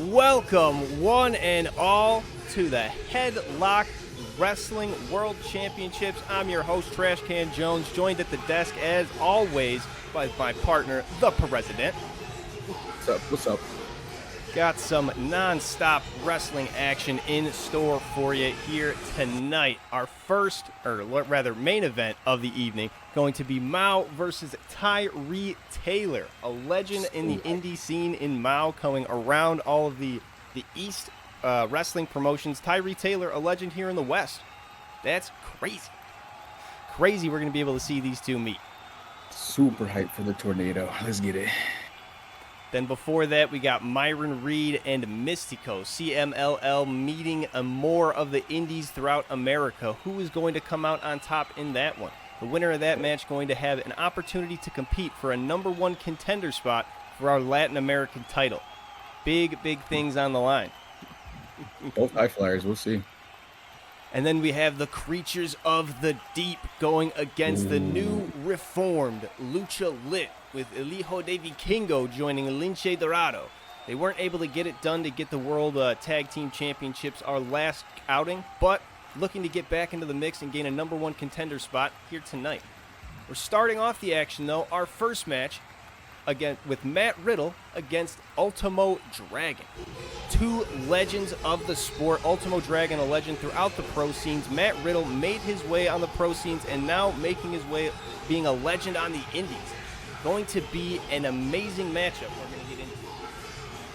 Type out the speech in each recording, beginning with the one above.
Welcome, one and all, to the Headlock Wrestling World Championships. I'm your host, Trash Can Jones, joined at the desk, as always, by my partner, the President. What's up? What's up? Got some non-stop wrestling action in store for you here tonight. Our first, or rather main event of the evening, going to be Mao versus Tyree Taylor, a legend in the indie scene in Mao, coming around all of the East wrestling promotions. Tyree Taylor, a legend here in the West. That's crazy. Crazy we're going to be able to see these two meet. Super hyped for the tornado. Let's get it. Then before that, we got Myron Reed and Mystico, CMLL, meeting more of the indies throughout America. Who is going to come out on top in that one? The winner of that match going to have an opportunity to compete for a number one contender spot for our Latin American title. Big, big things on the line. Both high flyers, we'll see. And then we have the Creatures of the Deep going against the new reformed Lucha Lit, with El Hijo de Vikingo joining Lince Dorado. They weren't able to get it done to get the World Tag Team Championships our last outing, but looking to get back into the mix and gain a number one contender spot here tonight. We're starting off the action, though, our first match again with Matt Riddle against Ultimo Dragon. Two legends of the sport. Ultimo Dragon, a legend throughout the pro scenes. Matt Riddle made his way on the pro scenes and now making his way being a legend on the indies. Going to be an amazing matchup we're going to get into.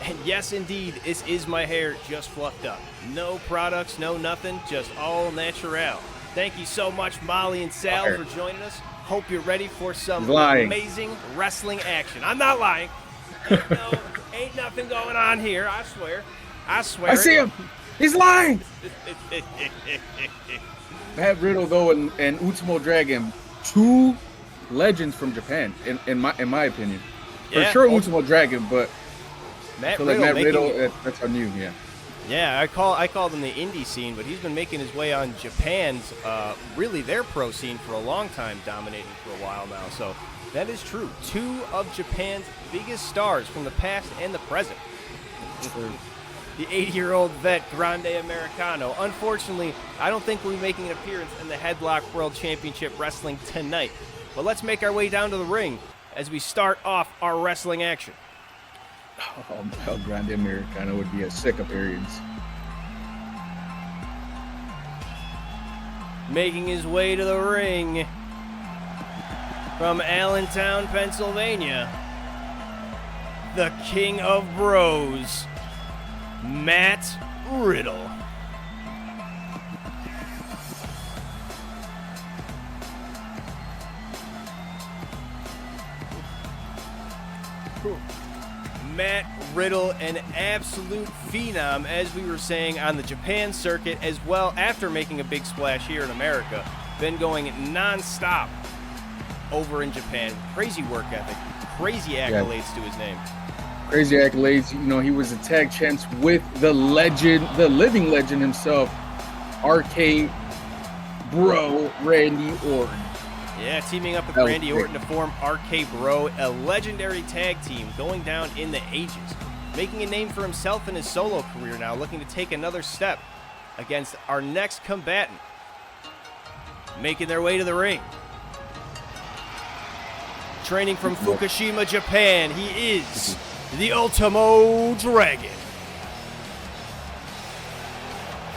And yes, indeed, this is my hair just fluffed up. No products, no nothing, just all natural. Thank you so much, Molly and Sal, for joining us. Hope you're ready for some amazing wrestling action. I'm not lying. Ain't nothing going on here, I swear. I see him. He's lying. Matt Riddle, though, and Ultimo Dragon, two legends from Japan, in my opinion. For sure, Ultimo Dragon, but Matt Riddle, that's how new, yeah. Yeah, I call them the indie scene, but he's been making his way on Japan's, really their pro scene for a long time, dominating for a while now. So that is true. Two of Japan's biggest stars from the past and the present. The 80-year-old vet, Grande Americano. Unfortunately, I don't think we'll be making an appearance in the Headlock World Championship Wrestling tonight. But let's make our way down to the ring as we start off our wrestling action. Oh, Grande Americano would be a sick appearance. Making his way to the ring from Allentown, Pennsylvania, the King of Bros, Matt Riddle. Matt Riddle, an absolute phenom, as we were saying, on the Japan circuit as well, after making a big splash here in America. Been going non-stop over in Japan. Crazy work ethic, crazy accolades to his name. Crazy accolades. You know, he was a tag champs with the legend, the living legend himself, RK Bro Randy Orton. Yeah, teaming up with Randy Orton to form RK Bro, a legendary tag team going down in the ages. Making a name for himself in his solo career now, looking to take another step against our next combatant. Making their way to the ring. Training from Fukushima, Japan, he is the Ultimo Dragon.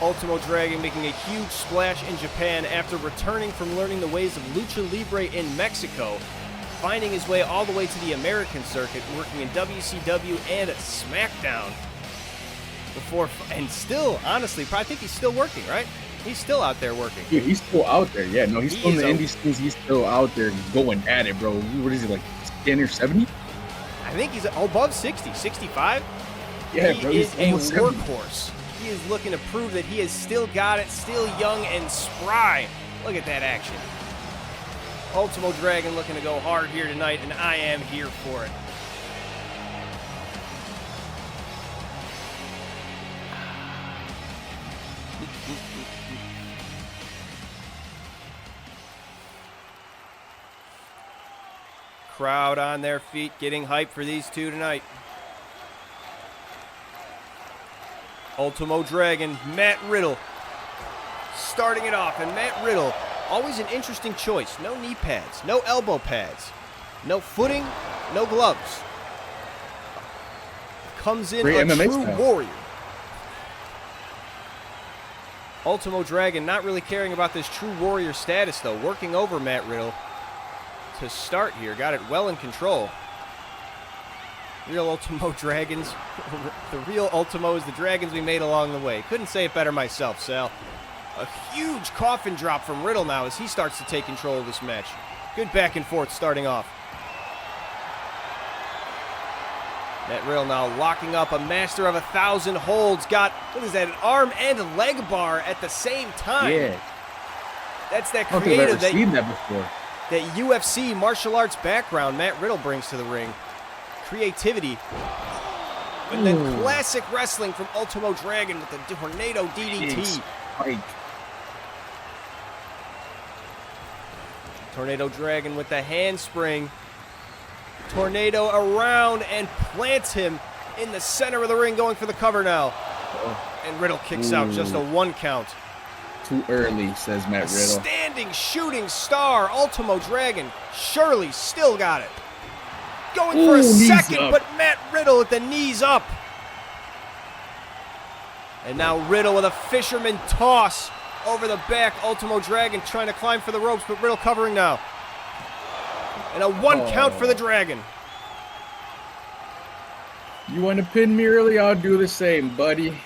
Ultimo Dragon making a huge splash in Japan after returning from learning the ways of Lucha Libre in Mexico, finding his way all the way to the American circuit, working in WCW and SmackDown. And still, honestly, I think he's still working, right? He's still out there working. Dude, he's still out there. Yeah, no, he's He still in is the a- indie scenes. He's still out there going at it, bro. What is he, like 10 or 70? I think he's above 60, 65. Yeah, He bro. is He's a almost 70. workhorse. He is looking to prove that he has still got it, still young and spry. Look at that action. Ultimo Dragon looking to go hard here tonight, and I am here for it. Crowd on their feet, getting hyped for these two tonight. Ultimo Dragon, Matt Riddle, starting it off. And Matt Riddle, always an interesting choice. No knee pads, no elbow pads, no footing, no gloves. Comes in Great a MMA true style. warrior. Ultimo Dragon not really caring about this true warrior status, though. Working over Matt Riddle to start here. Got it well in control. Real Ultimo Dragons. The real Ultimo is the dragons we made along the way. Couldn't say it better myself, Sal. A huge coffin drop from Riddle now as he starts to take control of this match. Good back and forth starting off. Matt Riddle now locking up, a master of 1,000 holds. Got, what is that, an arm and a leg bar at the same time. Yeah. That's that I don't think I've creative ever seen that before. that UFC martial arts background Matt Riddle brings to the ring. Creativity. And then Ooh. classic wrestling from Ultimo Dragon with the Tornado DDT. Spike. Tornado Dragon with the handspring. Tornado around and plants him in the center of the ring, going for the cover now. And Riddle kicks out, just a 1 count. Too early, says Matt A Riddle. standing shooting star, Ultimo Dragon, surely still got it. Going for a Ooh, knees second, up. but Matt Riddle with the knees up. And now Riddle with a fisherman toss over the back. Ultimo Dragon trying to climb for the ropes, but Riddle covering now. And a 1 count for the Dragon. You want to pin me early? I'll do the same, buddy.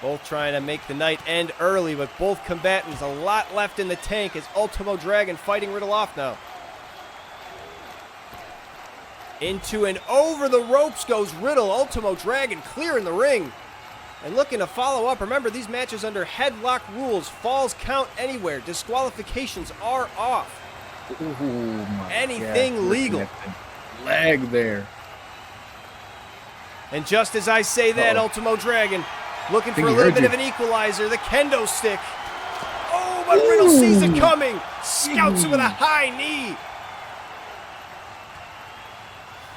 Both trying to make the night end early, but both combatants a lot left in the tank as Ultimo Dragon fighting Riddle off now. Into and over the ropes goes Riddle. Ultimo Dragon clearing the ring and looking to follow up. Remember, these matches under headlock rules. Falls count anywhere. Disqualifications are off. Ooh, my Anything God. legal. Leg there. And just as I say that, Uh-oh. Ultimo Dragon looking for Think a he little heard bit you. of an equalizer. The kendo stick. Oh, but Riddle sees it coming. Scouts him with a high knee.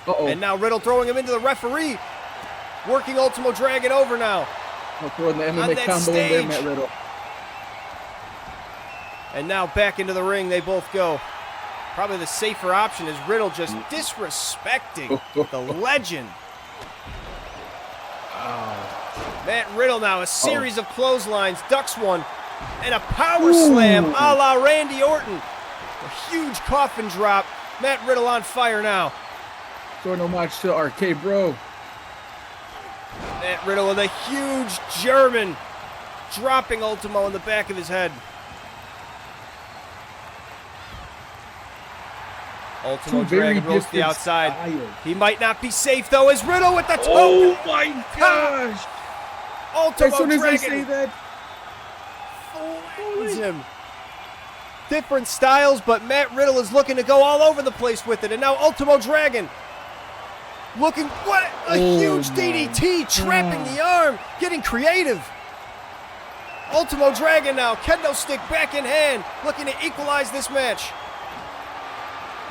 Uh-oh. And now Riddle throwing him into the referee. Working Ultimo Dragon over now. I'm throwing the on MMA that combo in there, stage. Matt Riddle. And now back into the ring they both go. Probably the safer option is Riddle just disrespecting the legend. Matt Riddle now, a series of clotheslines, ducks one, and a power slam a la Randy Orton. A huge coffin drop. Matt Riddle on fire now. Throwing homage to RK Bro. Matt Riddle with a huge German, dropping Ultimo in the back of his head. Ultimo Two very Dragon rolls to the different outside. styles. He might not be safe though, as Riddle with the toe. Oh my gosh! Ultimo As soon as I Dragon say that, flattens him. Different styles, but Matt Riddle is looking to go all over the place with it. And now Ultimo Dragon looking, what a huge my DDT, trapping the arm, getting creative. Ultimo Dragon now, kendo stick back in hand, looking to equalize this match.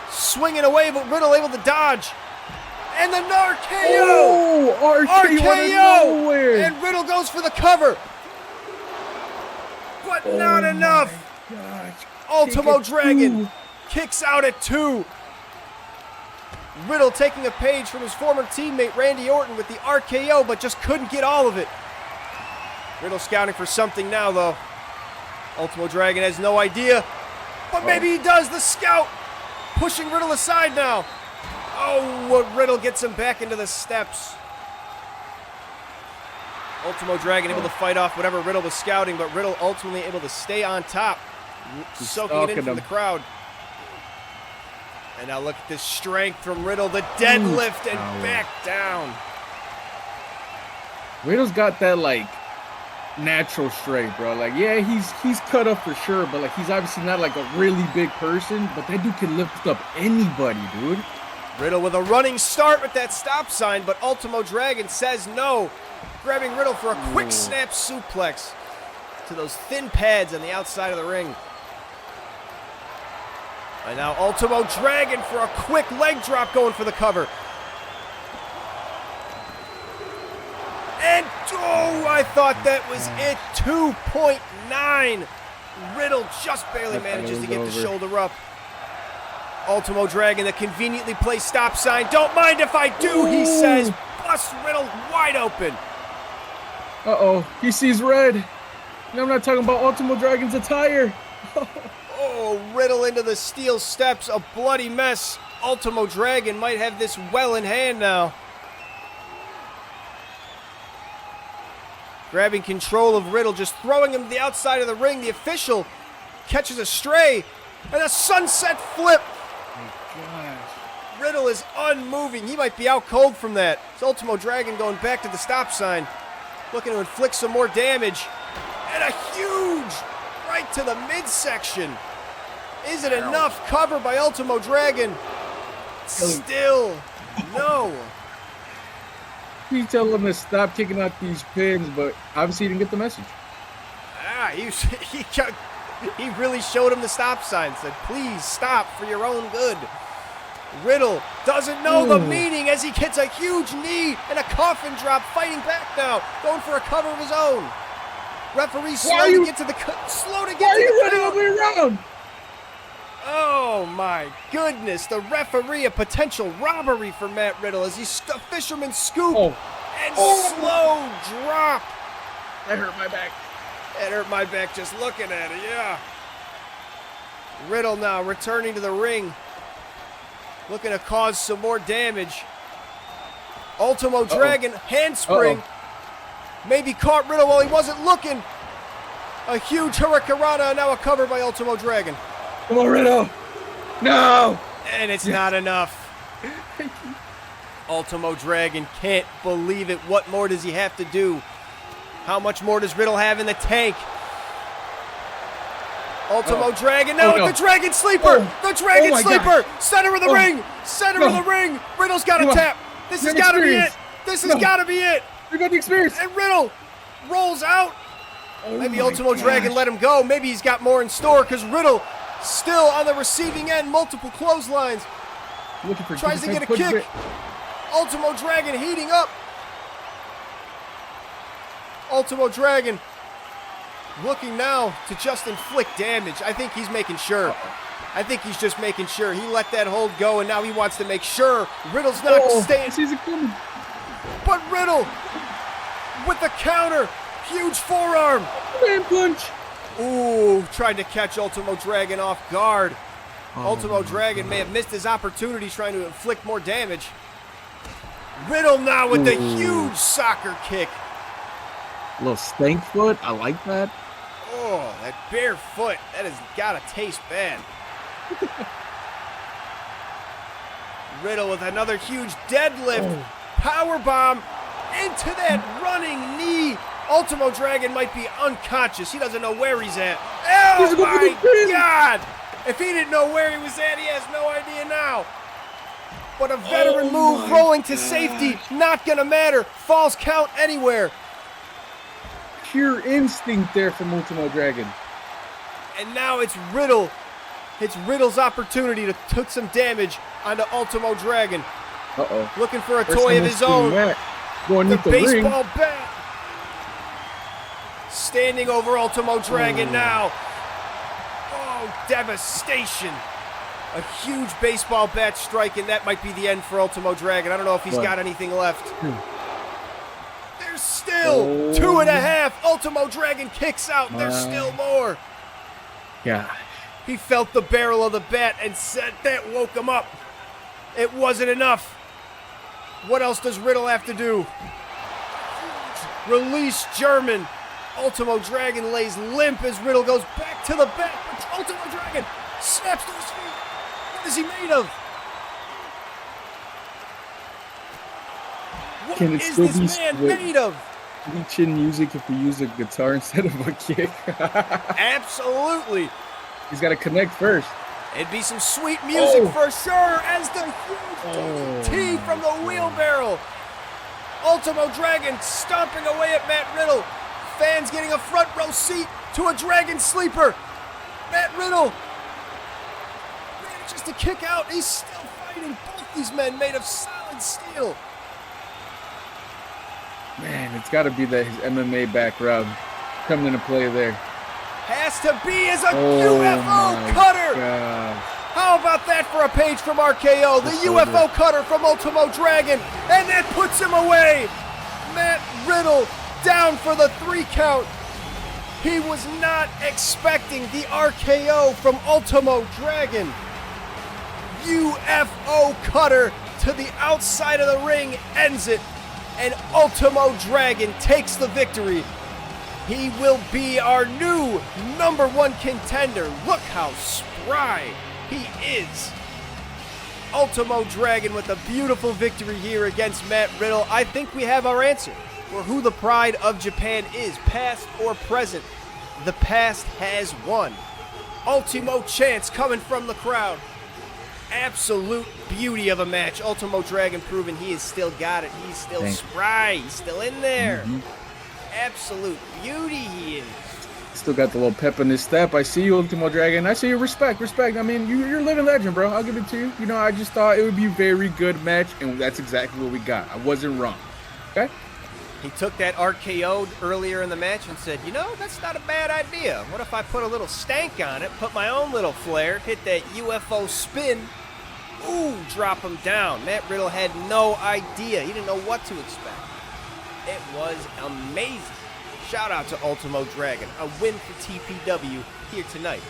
Swinging away, but Riddle able to dodge. And the RKO! oh, RKO out of nowhere. And Riddle goes for the cover. But not enough. Gosh. Ultimo Kick it Dragon through. kicks out at 2. Riddle taking a page from his former teammate Randy Orton with the RKO, but just couldn't get all of it. Riddle scouting for something now, though. Ultimo Dragon has no idea, but maybe he does. The scout pushing Riddle aside now. Oh, Riddle gets him back into the steps. Ultimo Dragon able to fight off whatever Riddle was scouting, but Riddle ultimately able to stay on top, soaking it in from the crowd. And now look at this strength from Riddle, the deadlift and back down. Riddle's got that like natural strength, bro. Like, yeah, he's cut up for sure, but like he's obviously not like a really big person, but that dude can lift up anybody, dude. Riddle with a running start with that stop sign, but Ultimo Dragon says no, grabbing Riddle for a quick snap suplex to those thin pads on the outside of the ring. And now Ultimo Dragon for a quick leg drop going for the cover. And, oh, I thought that was it. 2.9. Riddle just barely manages to get the shoulder up. Ultimo Dragon, the conveniently placed stop sign. Don't mind if I do, he says. Bust Riddle wide open. Uh-oh, he sees red. And I'm not talking about Ultimo Dragon's attire. Oh, Riddle into the steel steps, a bloody mess. Ultimo Dragon might have this well in hand now. Grabbing control of Riddle, just throwing him to the outside of the ring. The official catches a stray, and a sunset flip. Oh my gosh. Riddle is unmoving. He might be out cold from that. It's Ultimo Dragon going back to the stop sign, looking to inflict some more damage. And a huge right to the midsection. Is it enough? Cover by Ultimo Dragon. Still no. He's telling him to stop kicking out these pins, but obviously he didn't get the message. He really showed him the stop sign, said, please stop for your own good. Riddle doesn't know the meaning as he gets a huge knee and a coffin drop, fighting back now, going for a cover of his own. Referee slow to get to the count. Why are you running all the way around? Oh my goodness, the referee, a potential robbery for Matt Riddle as he a fisherman scoop and slow drop. That hurt my back. That hurt my back just looking at it, yeah. Riddle now returning to the ring, looking to cause some more damage. Ultimo Dragon, handspring. Maybe caught Riddle while he wasn't looking. A huge Hurricanrana, now a cover by Ultimo Dragon. Come on, Riddle. No. And it's not enough. Ultimo Dragon can't believe it. What more does he have to do? How much more does Riddle have in the tank? Ultimo Dragon now with the Dragon Sleeper. The Dragon Sleeper. Gosh. Center of the ring. Center of the ring. Riddle's got to tap. This has got to be it. This has got to be it. You got the experience. And Riddle rolls out. Maybe Ultimo Dragon let him go. Maybe he's got more in store because Riddle still on the receiving end. Multiple clotheslines. Tries to get a kick. Ultimo Dragon heating up. Ultimo Dragon looking now to just inflict damage. I think he's making sure. I think he's just making sure. He let that hold go, and now he wants to make sure Riddle's not staying. But Riddle with the counter. Huge forearm. Man punch. Ooh, tried to catch Ultimo Dragon off guard. Ultimo Dragon may have missed his opportunity trying to inflict more damage. Riddle now with the huge soccer kick. A little stank foot. I like that. Oh, that bare foot. That has got to taste bad. Riddle with another huge deadlift. Power bomb into that running knee. Ultimo Dragon might be unconscious. He doesn't know where he's at. Oh my God! If he didn't know where he was at, he has no idea now. But a veteran move, rolling to safety, not gonna matter. Falls count anywhere. Pure instinct there from Ultimo Dragon. And now it's Riddle. It's Riddle's opportunity to put some damage onto Ultimo Dragon. Looking for a toy of his own. Going the into baseball bat. Standing over Ultimo Dragon now. Oh, devastation. A huge baseball bat strike, and that might be the end for Ultimo Dragon. I don't know if he's got anything left. There's still 2.5. Ultimo Dragon kicks out. There's still more. Yeah. He felt the barrel of the bat and said that woke him up. It wasn't enough. What else does Riddle have to do? Release German. Ultimo Dragon lays limp as Riddle goes back to the back. But Ultimo Dragon snaps to his feet. What is he made of? What Can it is still this be man split? made of? Chin music if we use a guitar instead of a kick. Absolutely. He's got to connect first. It'd be some sweet music for sure as the huge T from the wheelbarrow. Ultimo Dragon stomping away at Matt Riddle. Fans getting a front row seat to a Dragon Sleeper. Matt Riddle manages to kick out. He's still fighting. Both these men made of solid steel. Man, it's got to be that his MMA background coming into play there. Has to be as a UFO cutter. God. How about that for a page from RKO? The UFO cutter from Ultimo Dragon. And that puts him away. Matt Riddle down for the 3 count. He was not expecting the RKO from Ultimo Dragon. UFO cutter to the outside of the ring ends it. And Ultimo Dragon takes the victory. He will be our new #1 contender. Look how spry he is. Ultimo Dragon with a beautiful victory here against Matt Riddle. I think we have our answer for who the pride of Japan is, past or present. The past has won. Ultimo chants coming from the crowd. Absolute beauty of a match. Ultimo Dragon proving he has still got it. He's still spry. He's still in there. Absolute beauty he is. Still got the little pep in his step. I see you, Ultimo Dragon. I see you. Respect. I mean, you're a living legend, bro. I'll give it to you. You know, I just thought it would be a very good match, and that's exactly what we got. I wasn't wrong. Okay? He took that RKO earlier in the match and said, you know, that's not a bad idea. What if I put a little stank on it, put my own little flair, hit that UFO spin, ooh, drop him down. Matt Riddle had no idea. He didn't know what to expect. It was amazing. Shout out to Ultimo Dragon. A win for TPW here tonight.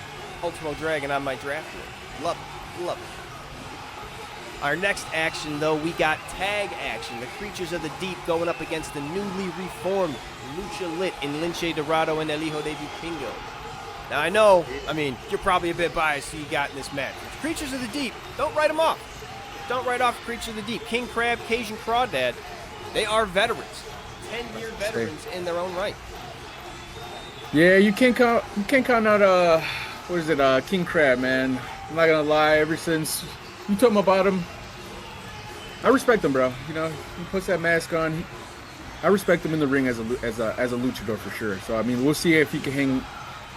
Ultimo Dragon on my draft board. Love it. Love it. Our next action, though, we got tag action. The Creatures of the Deep going up against the newly reformed Lucha Lit in Lince Dorado and El Hijo de Vikingo. Now, I know, you're probably a bit biased who you got in this match. But Creatures of the Deep, don't write them off. Don't write off Creatures of the Deep. King Crab, Cajun Crawdad, they are veterans. 10-year veterans in their own right. Yeah, you can't count out King Crab, man. I'm not gonna lie. Ever since you told me about him, I respect him, bro. You know, he puts that mask on. I respect him in the ring as a luchador for sure. So I mean, we'll see if he can hang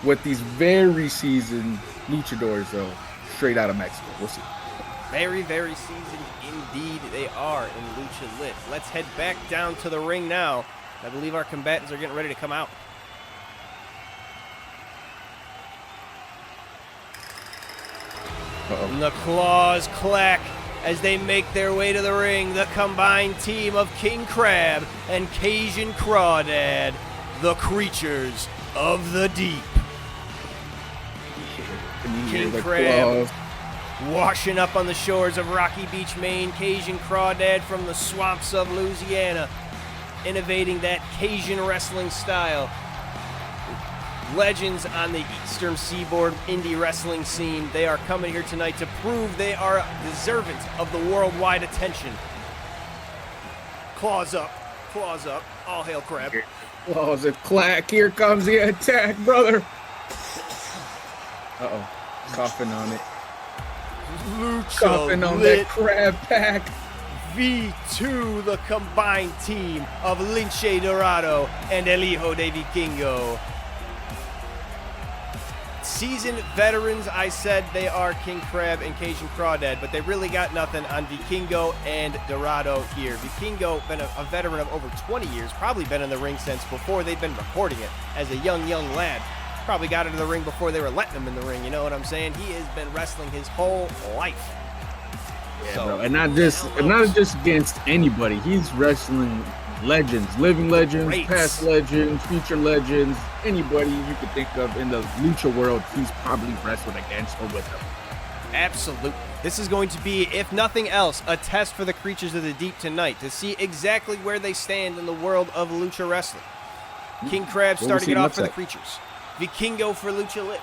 with these very seasoned luchadors, though, straight out of Mexico. We'll see. Very, very seasoned indeed they are in Lucha Lit. Let's head back down to the ring now. I believe our combatants are getting ready to come out. And the claws clack as they make their way to the ring. The combined team of King Crab and Cajun Crawdad, the Creatures of the Deep. King Crab washing up on the shores of Rocky Beach, Maine. Cajun Crawdad from the swamps of Louisiana, innovating that Cajun wrestling style. Legends on the Eastern Seaboard indie wrestling scene. They are coming here tonight to prove they are deserving of the worldwide attention. Claws up, all hail Crab. Claws it clack, here comes the attack, brother. Uh-oh, coughing on it. Lucha Coughing on Lit that crab pack. V2, the combined team of Lince Dorado and El Hijo de Vikingo. Seasoned veterans, I said they are King Crab and Cajun Crawdad, but they really got nothing on Vikingo and Dorado here. Vikingo, been a veteran of over 20 years, probably been in the ring since before they've been recording it as a young lad. Probably got into the ring before they were letting him in the ring, you know what I'm saying? He has been wrestling his whole life. Yeah, so, bro, and not just against anybody. He's wrestling legends, living legends, past legends, future legends, anybody you could think of in the lucha world, he's probably wrestled against or with them. Absolutely. This is going to be, if nothing else, a test for the creatures of the deep tonight to see exactly where they stand in the world of lucha wrestling. King Crab starting it off for the creatures. Vikingo for Lucha Lit.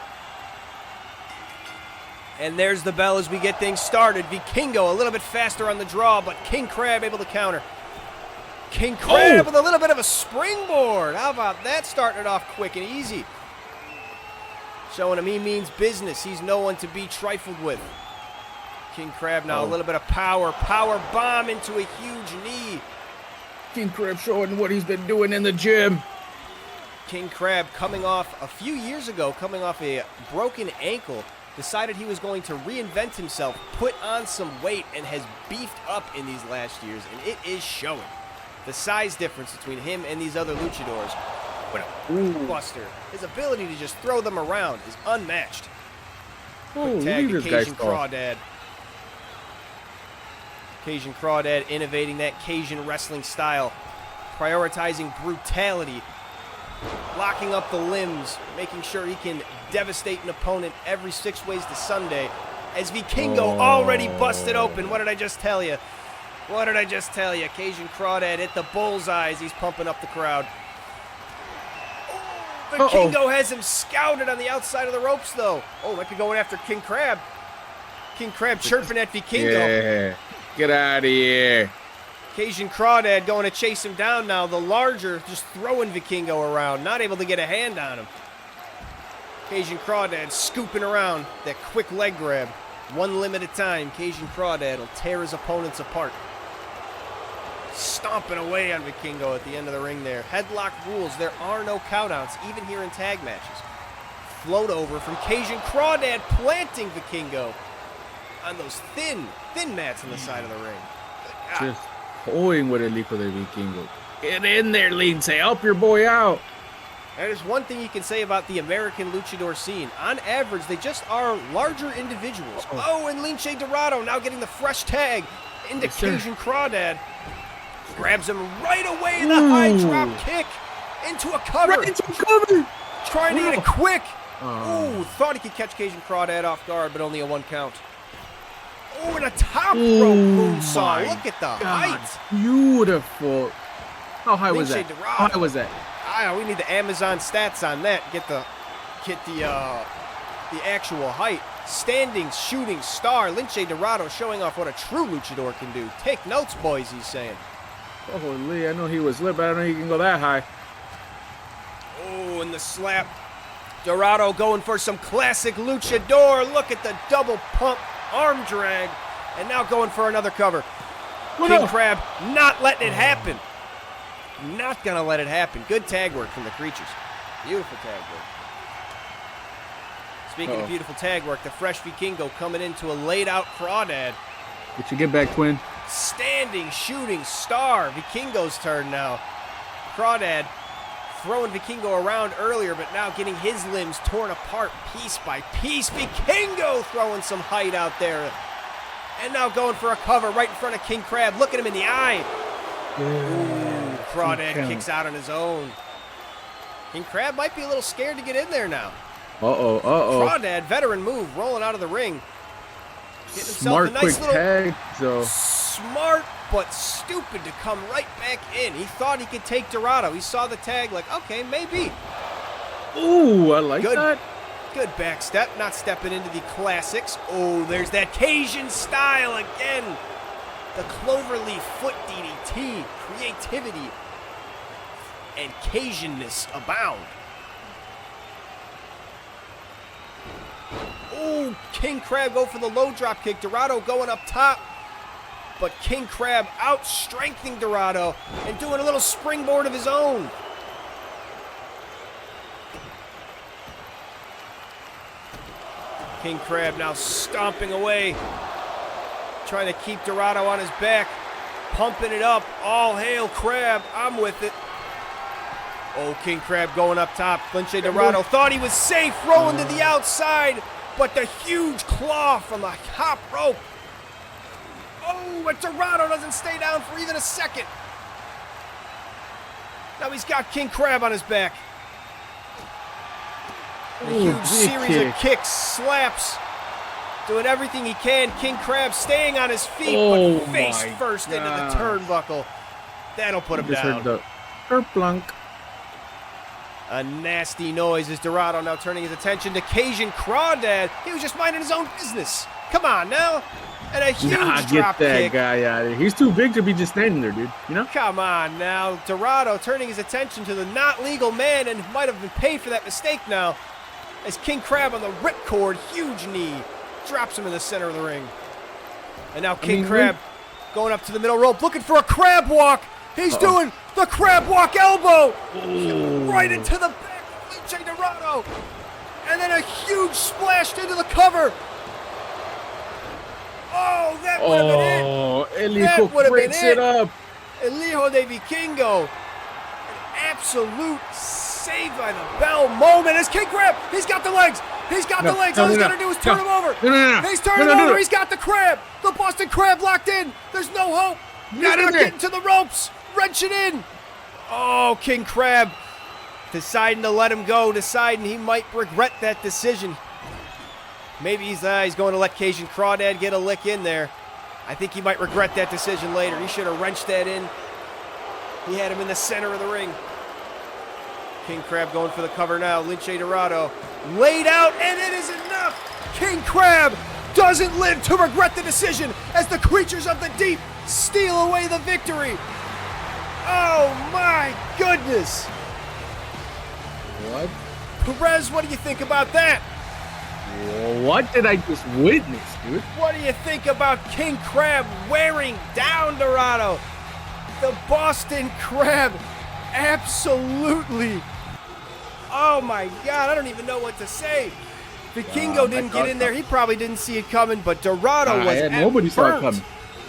And there's the bell as we get things started. Vikingo a little bit faster on the draw, but King Crab able to counter. King Crab with a little bit of a springboard. How about that, starting it off quick and easy. Showing him he means business. He's no one to be trifled with. King Crab now a little bit of power. Power bomb into a huge knee. King Crab showing what he's been doing in the gym. King Crab coming off a few years ago, coming off a broken ankle, decided he was going to reinvent himself, put on some weight, and has beefed up in these last years, and it is showing. The size difference between him and these other luchadors. What a buster. His ability to just throw them around is unmatched. Quick tag to Cajun Crawdad. Cajun Crawdad innovating that Cajun wrestling style, prioritizing brutality, locking up the limbs, making sure he can devastate an opponent every 6 ways to Sunday. As Vikingo already busted open. What did I just tell you? What did I just tell you? Cajun Crawdad hit the bullseyes. He's pumping up the crowd. Vikingo has him scouted on the outside of the ropes, though. Oh, that could go in after King Crab. King Crab chirping at Vikingo. Yeah, get out of here. Cajun Crawdad going to chase him down now. The larger just throwing Vikingo around, not able to get a hand on him. Cajun Crawdad scooping around. That quick leg grab. One limb at a time. Cajun Crawdad will tear his opponents apart. Stomping away on Vikingo at the end of the ring there. Headlock rules. There are no countouts, even here in tag matches. Float over from Cajun Crawdad, planting Vikingo on those thin mats on the side of the ring. Just toying with El Hijo de Vikingo. Get in there, Lince. Help your boy out. There's one thing you can say about the American luchador scene. On average, they just are larger individuals. Oh, and Lince Dorado now getting the fresh tag into Cajun Crawdad. Grabs him right away in the high drop kick into a cover. Right into a cover. Trying to get it quick. Ooh, thought he could catch Cajun Crawdad off guard, but only a 1 count. Oh, and a top rope moonsault. Look at the height. Beautiful. How high was that? Dorado. How high was that? We need the Amazon stats on that. Get the actual height. Standing shooting star. Lince Dorado showing off what a true luchador can do. Take notes, boys, he's saying. Holy, I know he was lit, but I don't know he can go that high. Oh, and the slap. Dorado going for some classic luchador. Look at the double pump arm drag. And now going for another cover. King Crab not letting it happen. Not going to let it happen. Good tag work from the creatures. Beautiful tag work. Speaking of beautiful tag work, the fresh Vikingo coming into a laid-out Crawdad. Get your get back, twin. Standing shooting star. Vikingo's turn now. Crawdad throwing Vikingo around earlier, but now getting his limbs torn apart piece by piece. Vikingo throwing some height out there. And now going for a cover right in front of King Crab. Look at him in the eye. Ooh, Crawdad kicks out on his own. King Crab might be a little scared to get in there now. Crawdad, veteran move, rolling out of the ring. Getting himself a nice little tag, so. Smart but stupid to come right back in. He thought he could take Dorado. He saw the tag like, okay, maybe. Ooh, I like that. Good back step, not stepping into the classics. Oh, there's that Cajun style again. The cloverleaf foot DDT, creativity, and Cajunness abound. Oh, King Crab go for the low drop kick. Dorado going up top. But King Crab out-strengthening Dorado and doing a little springboard of his own. King Crab now stomping away. Trying to keep Dorado on his back. Pumping it up. All hail Crab. I'm with it. Oh, King Crab going up top. Lince Dorado thought he was safe, rolling to the outside. But the huge claw from the top rope. Oh, but Dorado doesn't stay down for even a second. Now he's got King Crab on his back. A huge series of kicks, slaps. doing everything he can. King Crab staying on his feet, but face first into the turnbuckle. That'll put him down. Heard the kerplunk. A nasty noise as Dorado now turning his attention to Cajun Crawdad. He was just minding his own business. Come on now. And a huge drop get that kick. guy out of here. He's too big to be just standing there, dude. You know? Come on now. Dorado turning his attention to the not legal man and might have been paid for that mistake now. As King Crab on the ripcord, huge knee, drops him in the center of the ring. And now King Crab going up to the middle rope, looking for a crab walk. He's doing the crab walk elbow. Right into the back of Lince Dorado. And then a huge splash into the cover. Oh, that would have been it. Oh, Elijo breaks it up. Elijo de Vikingo. An absolute save by the bell moment as King Crab, he's got the legs. He's got the legs. All he's got to do is turn him over. He's turning him over. He's got the crab. The Boston Crab locked in. There's no hope. He's not getting to the ropes. Wrench it in. Oh, King Crab deciding to let him go, deciding he might regret that decision. Maybe he's going to let Cajun Crawdad get a lick in there. I think he might regret that decision later. He should have wrenched that in. He had him in the center of the ring. King Crab going for the cover now. Lince Dorado laid out, and it is enough. King Crab doesn't live to regret the decision as the creatures of the deep steal away the victory. Oh my goodness. What? Perez, what do you think about that? What did I just witness, dude? What do you think about King Crab wearing down Dorado? The Boston Crab absolutely. Oh my God, I don't even know what to say. Vikingo didn't get in there. He probably didn't see it coming, but Dorado was nobody saw it coming.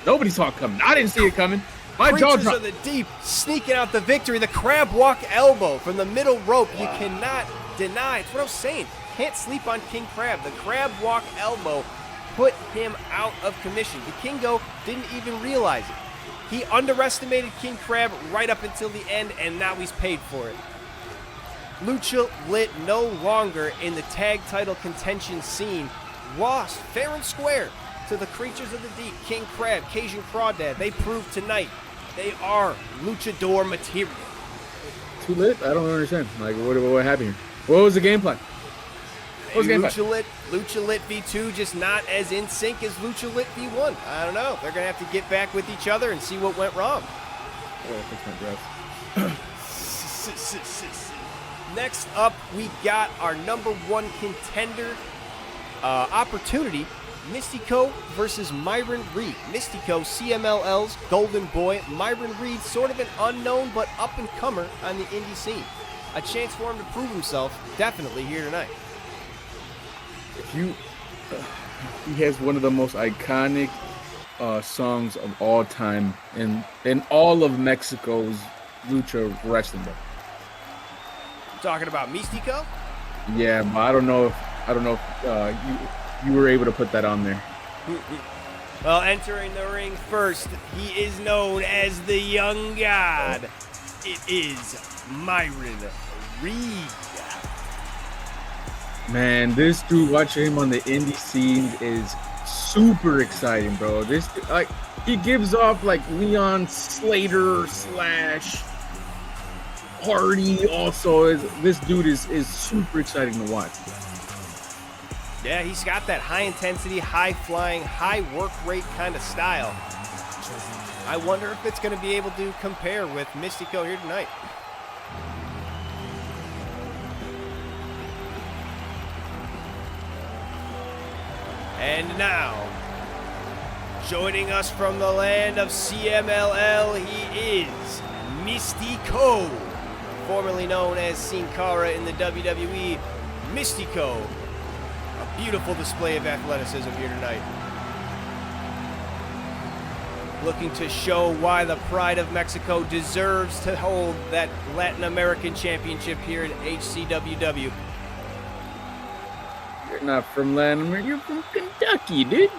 Nobody saw it coming. I didn't see it coming. My jaw dropped. Creatures of the deep sneaking out the victory. The crab walk elbow from the middle rope. You cannot deny. It's what I was saying. Can't sleep on King Crab. The crab walk elbow put him out of commission. Vikingo didn't even realize it. He underestimated King Crab right up until the end, and now he's paid for it. Lucha Lit no longer in the tag title contention scene. Lost fair and square to the creatures of the deep. King Crab, Cajun Crawdad. They proved tonight they are luchador material. Too lit? I don't understand. Like, what happened here? What was the game plan? Lucha Lit V2 just not as in sync as Lucha Lit V1. I don't know. They're going to have to get back with each other and see what went wrong. Oh, fix my breath. Next up, we got our number one contender opportunity. Mystico versus Myron Reed. Mystico, CMLL's golden boy. Myron Reed, sort of an unknown but up-and-comer on the indie scene. A chance for him to prove himself, definitely here tonight. He has one of the most iconic songs of all time in all of Mexico's lucha wrestling. Talking about Mystico? Yeah, but I don't know if you were able to put that on there. Well, entering the ring first, he is known as the Young God. It is Myron Reed. Man, this dude, watching him on the indie scene is super exciting, bro. This, like, he gives off like Leon Slater / Hardy. Also, this dude is super exciting to watch. Yeah, he's got that high intensity, high flying, high work rate kind of style. I wonder if it's going to be able to compare with Mystico here tonight. And now, joining us from the land of CMLL, he is Mystico, formerly known as Sin Cara in the WWE. Mystico, a beautiful display of athleticism here tonight. Looking to show why the Pride of Mexico deserves to hold that Latin American Championship here at HCWW. You're not from Latin America, you're from Kentucky, dude.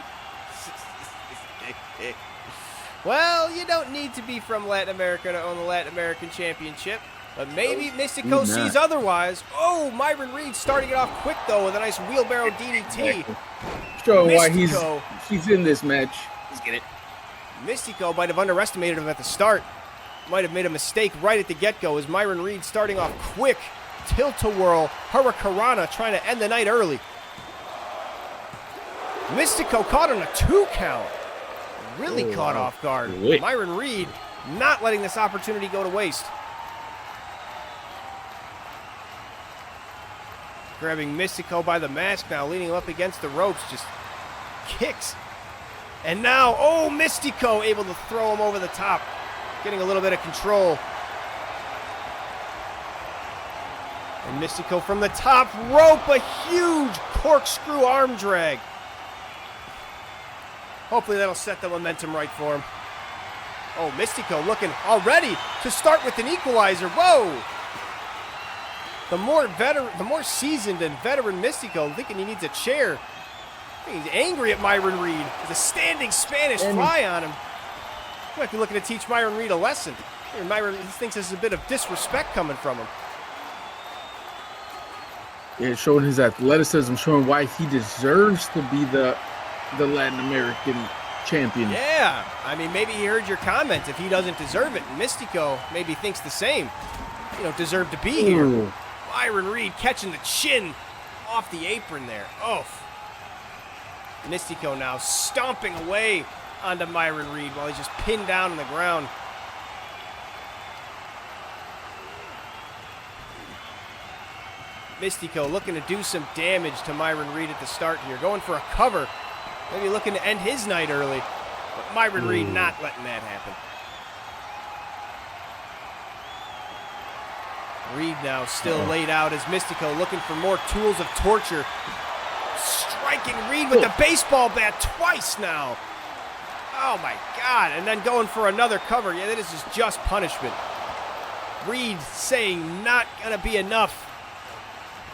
Well, you don't need to be from Latin America to own the Latin American Championship, but maybe Mystico sees otherwise. Oh, Myron Reed starting it off quick, though, with a nice wheelbarrow DDT. showing why Mystico. he's in this match. Let's get it. Mystico might have underestimated him at the start. Might have made a mistake right at the get-go as Myron Reed starting off quick. Tilt-a-whirl, Hurricanrana trying to end the night early. Mystico caught on a 2 count. Really caught off guard. Wait. Myron Reed not letting this opportunity go to waste. Grabbing Mystico by the mask now, leaning him up against the ropes, just kicks. And now, Mystico able to throw him over the top, getting a little bit of control. And Mystico from the top rope, a huge corkscrew arm drag. Hopefully that'll set the momentum right for him. Mystico looking already to start with an equalizer. Whoa! The more seasoned and veteran Mystico thinking he needs a chair. He's angry at Myron Reed. There's a standing Spanish fly on him. He might be looking to teach Myron Reed a lesson. Myron thinks there's a bit of disrespect coming from him. Yeah, showing his athleticism, showing why he deserves to be the Latin American champion. Yeah, I mean, maybe he heard your comment. If he doesn't deserve it, Mystico maybe thinks the same. You don't deserve to be here. Myron Reed catching the chin off the apron there. Mystico now stomping away onto Myron Reed while he's just pinned down on the ground. Mystico looking to do some damage to Myron Reed at the start here. Going for a cover. Maybe looking to end his night early. But Myron Reed not letting that happen. Reed now still laid out as Mystico looking for more tools of torture. Striking Reed with the baseball bat twice now. Oh my God. And then going for another cover. Yeah, this is just punishment. Reed saying not gonna be enough.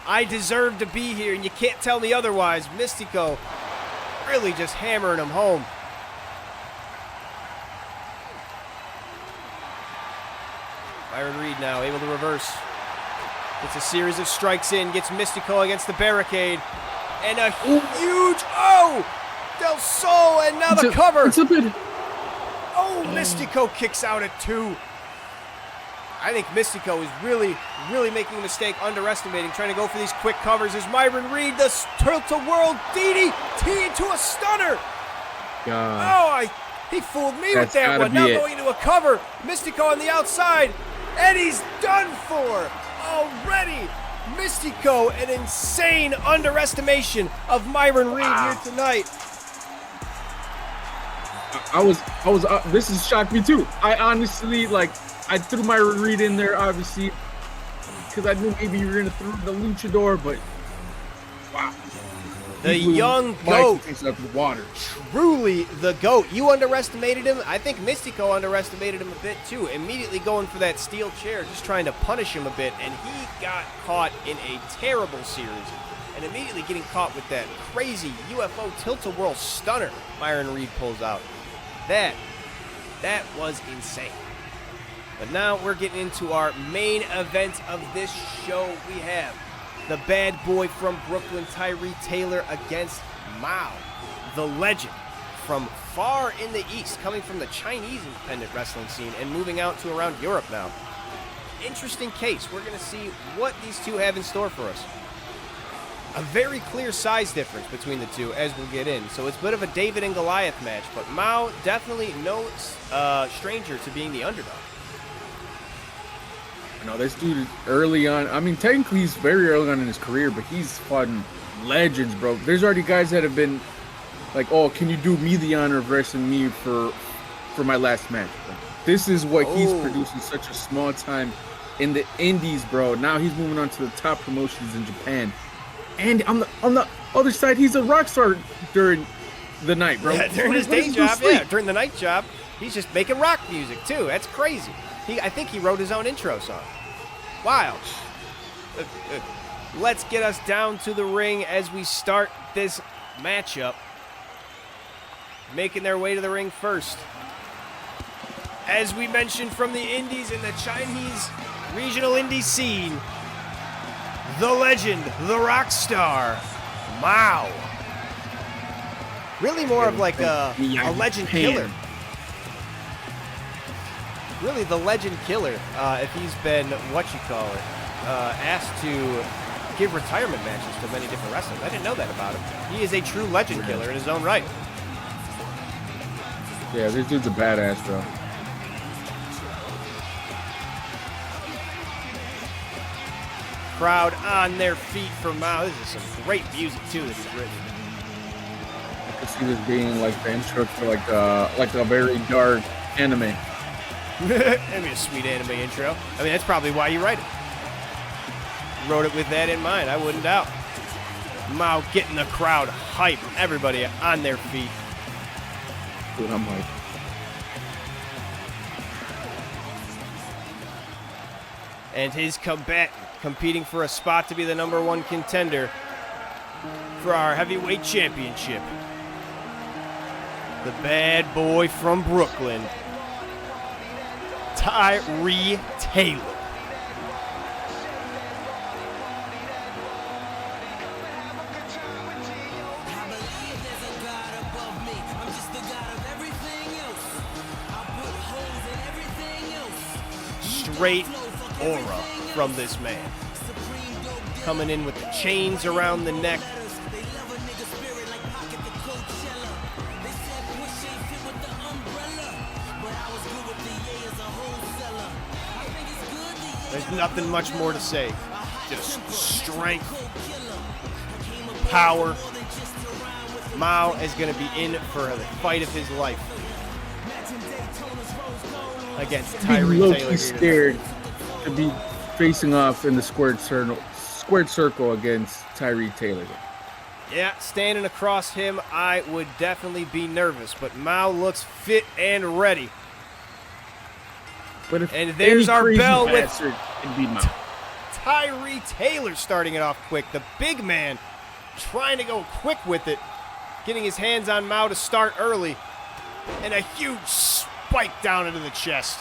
I deserve to be here and you can't tell me otherwise. Mystico really just hammering him home. Myron Reed now able to reverse. Gets a series of strikes in, gets Mystico against the barricade. And a huge, Del Sol, and now the cover. It's a bit. Mystico kicks out at 2. I think Mystico is really making a mistake, underestimating, trying to go for these quick covers as Myron Reed, the tilt-a-whirl DDT into a stunner. God. He fooled me with that one. Now going into a cover. Mystico on the outside, and he's done for already. Mystico, an insane underestimation of Myron Reed here tonight. This has shocked me too. I honestly, I threw Myron Reed in there, obviously, because I knew maybe you were going to throw the luchador, but wow. The young GOAT. Water. Truly the GOAT. You underestimated him. I think Mystico underestimated him a bit too. Immediately going for that steel chair, just trying to punish him a bit, and he got caught in a terrible series. And immediately getting caught with that crazy UFO tilt-a-whirl stunner Myron Reed pulls out. That was insane. But now we're getting into our main event of this show. We have the bad boy from Brooklyn, Tyree Taylor, against Mao, the legend from far in the east, coming from the Chinese independent wrestling scene and moving out to around Europe now. Interesting case. We're going to see what these two have in store for us. A very clear size difference between the two, as we'll get in. So it's a bit of a David and Goliath match, but Mao definitely no stranger to being the underdog. No, this dude is early on. I mean, technically he's very early on in his career, but he's fought legends, bro. There's already guys that have been like, can you do me the honor of wrestling me for my last match? Bro. This is what he's produced in such a small time in the indies, bro. Now he's moving on to the top promotions in Japan. And on the other side, he's a rock star during the night, bro. Yeah, during his day job, during the night job, he's just making rock music too. That's crazy. I think he wrote his own intro song. Wild. Let's get us down to the ring as we start this matchup. Making their way to the ring first. As we mentioned, from the indies and the Chinese regional indie scene, the legend, the rock star, Mao. Really more of like a legend killer. Really the legend killer, if he's been, asked to give retirement matches to many different wrestlers. I didn't know that about him. He is a true legend killer in his own right. Yeah, this dude's a badass, bro. Crowd on their feet for Mao. This is some great music too that he's written. I can see this being like the intro to like a very dark anime. That'd be a sweet anime intro. I mean, that's probably why you write it. You wrote it with that in mind, I wouldn't doubt. Mao getting the crowd hype. Everybody on their feet. Dude, I'm like, and his combatant competing for a spot to be the #1 contender for our heavyweight championship. The bad boy from Brooklyn, Tyree Taylor. Straight aura from this man. Coming in with the chains around the neck. There's nothing much more to say. Just strength, power. Mao is going to be in for the fight of his life against Tyree Taylor. Scared to be facing off in the squared circle against Tyree Taylor. Yeah, standing across him, I would definitely be nervous, but Mao looks fit and ready. But if and there's our bell with Tyree Taylor starting it off quick. The big man trying to go quick with it, getting his hands on Mao to start early, and a huge spike down into the chest.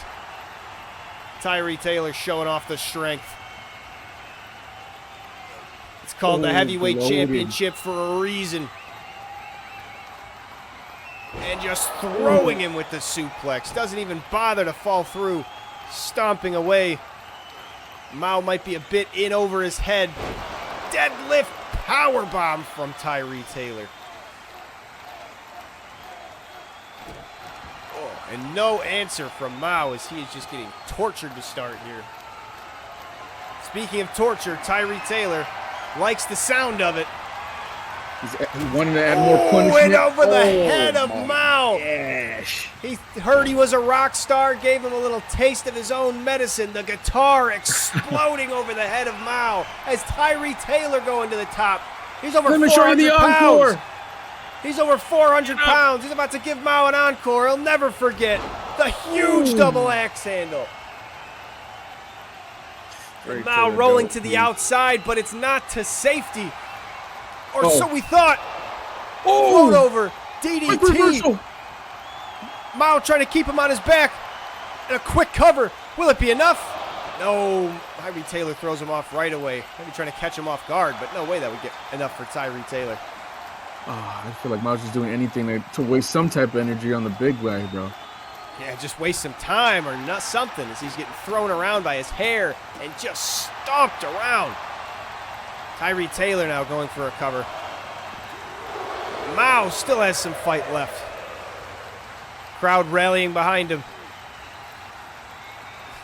Tyree Taylor showing off the strength. It's called the Heavyweight Championship for a reason. And just throwing him with the suplex. Doesn't even bother to fall through. Stomping away. Mao might be a bit in over his head. Deadlift powerbomb from Tyree Taylor. Oh, and no answer from Mao as he is just getting tortured to start here. Speaking of torture, Tyree Taylor likes the sound of it. He wanted to add more punishment. And over the head of Mao. Gosh. He heard he was a rock star, gave him a little taste of his own medicine. The guitar exploding over the head of Mao as Tyree Taylor going to the top. He's over 400 pounds. He's over 400 pounds. He's about to give Mao an encore. He'll never forget the huge double axe handle. Mao rolling to the outside, but it's not to safety. Or so we thought. Float over. DDT. Mao trying to keep him on his back. And a quick cover. Will it be enough? No. Tyree Taylor throws him off right away. Maybe trying to catch him off guard, but no way that would get enough for Tyree Taylor. Oh, I feel like Mao's just doing anything to waste some type of energy on the big guy, bro. Yeah, just waste some time or not something as he's getting thrown around by his hair and just stomped around. Tyree Taylor now going for a cover. Mao still has some fight left. Crowd rallying behind him.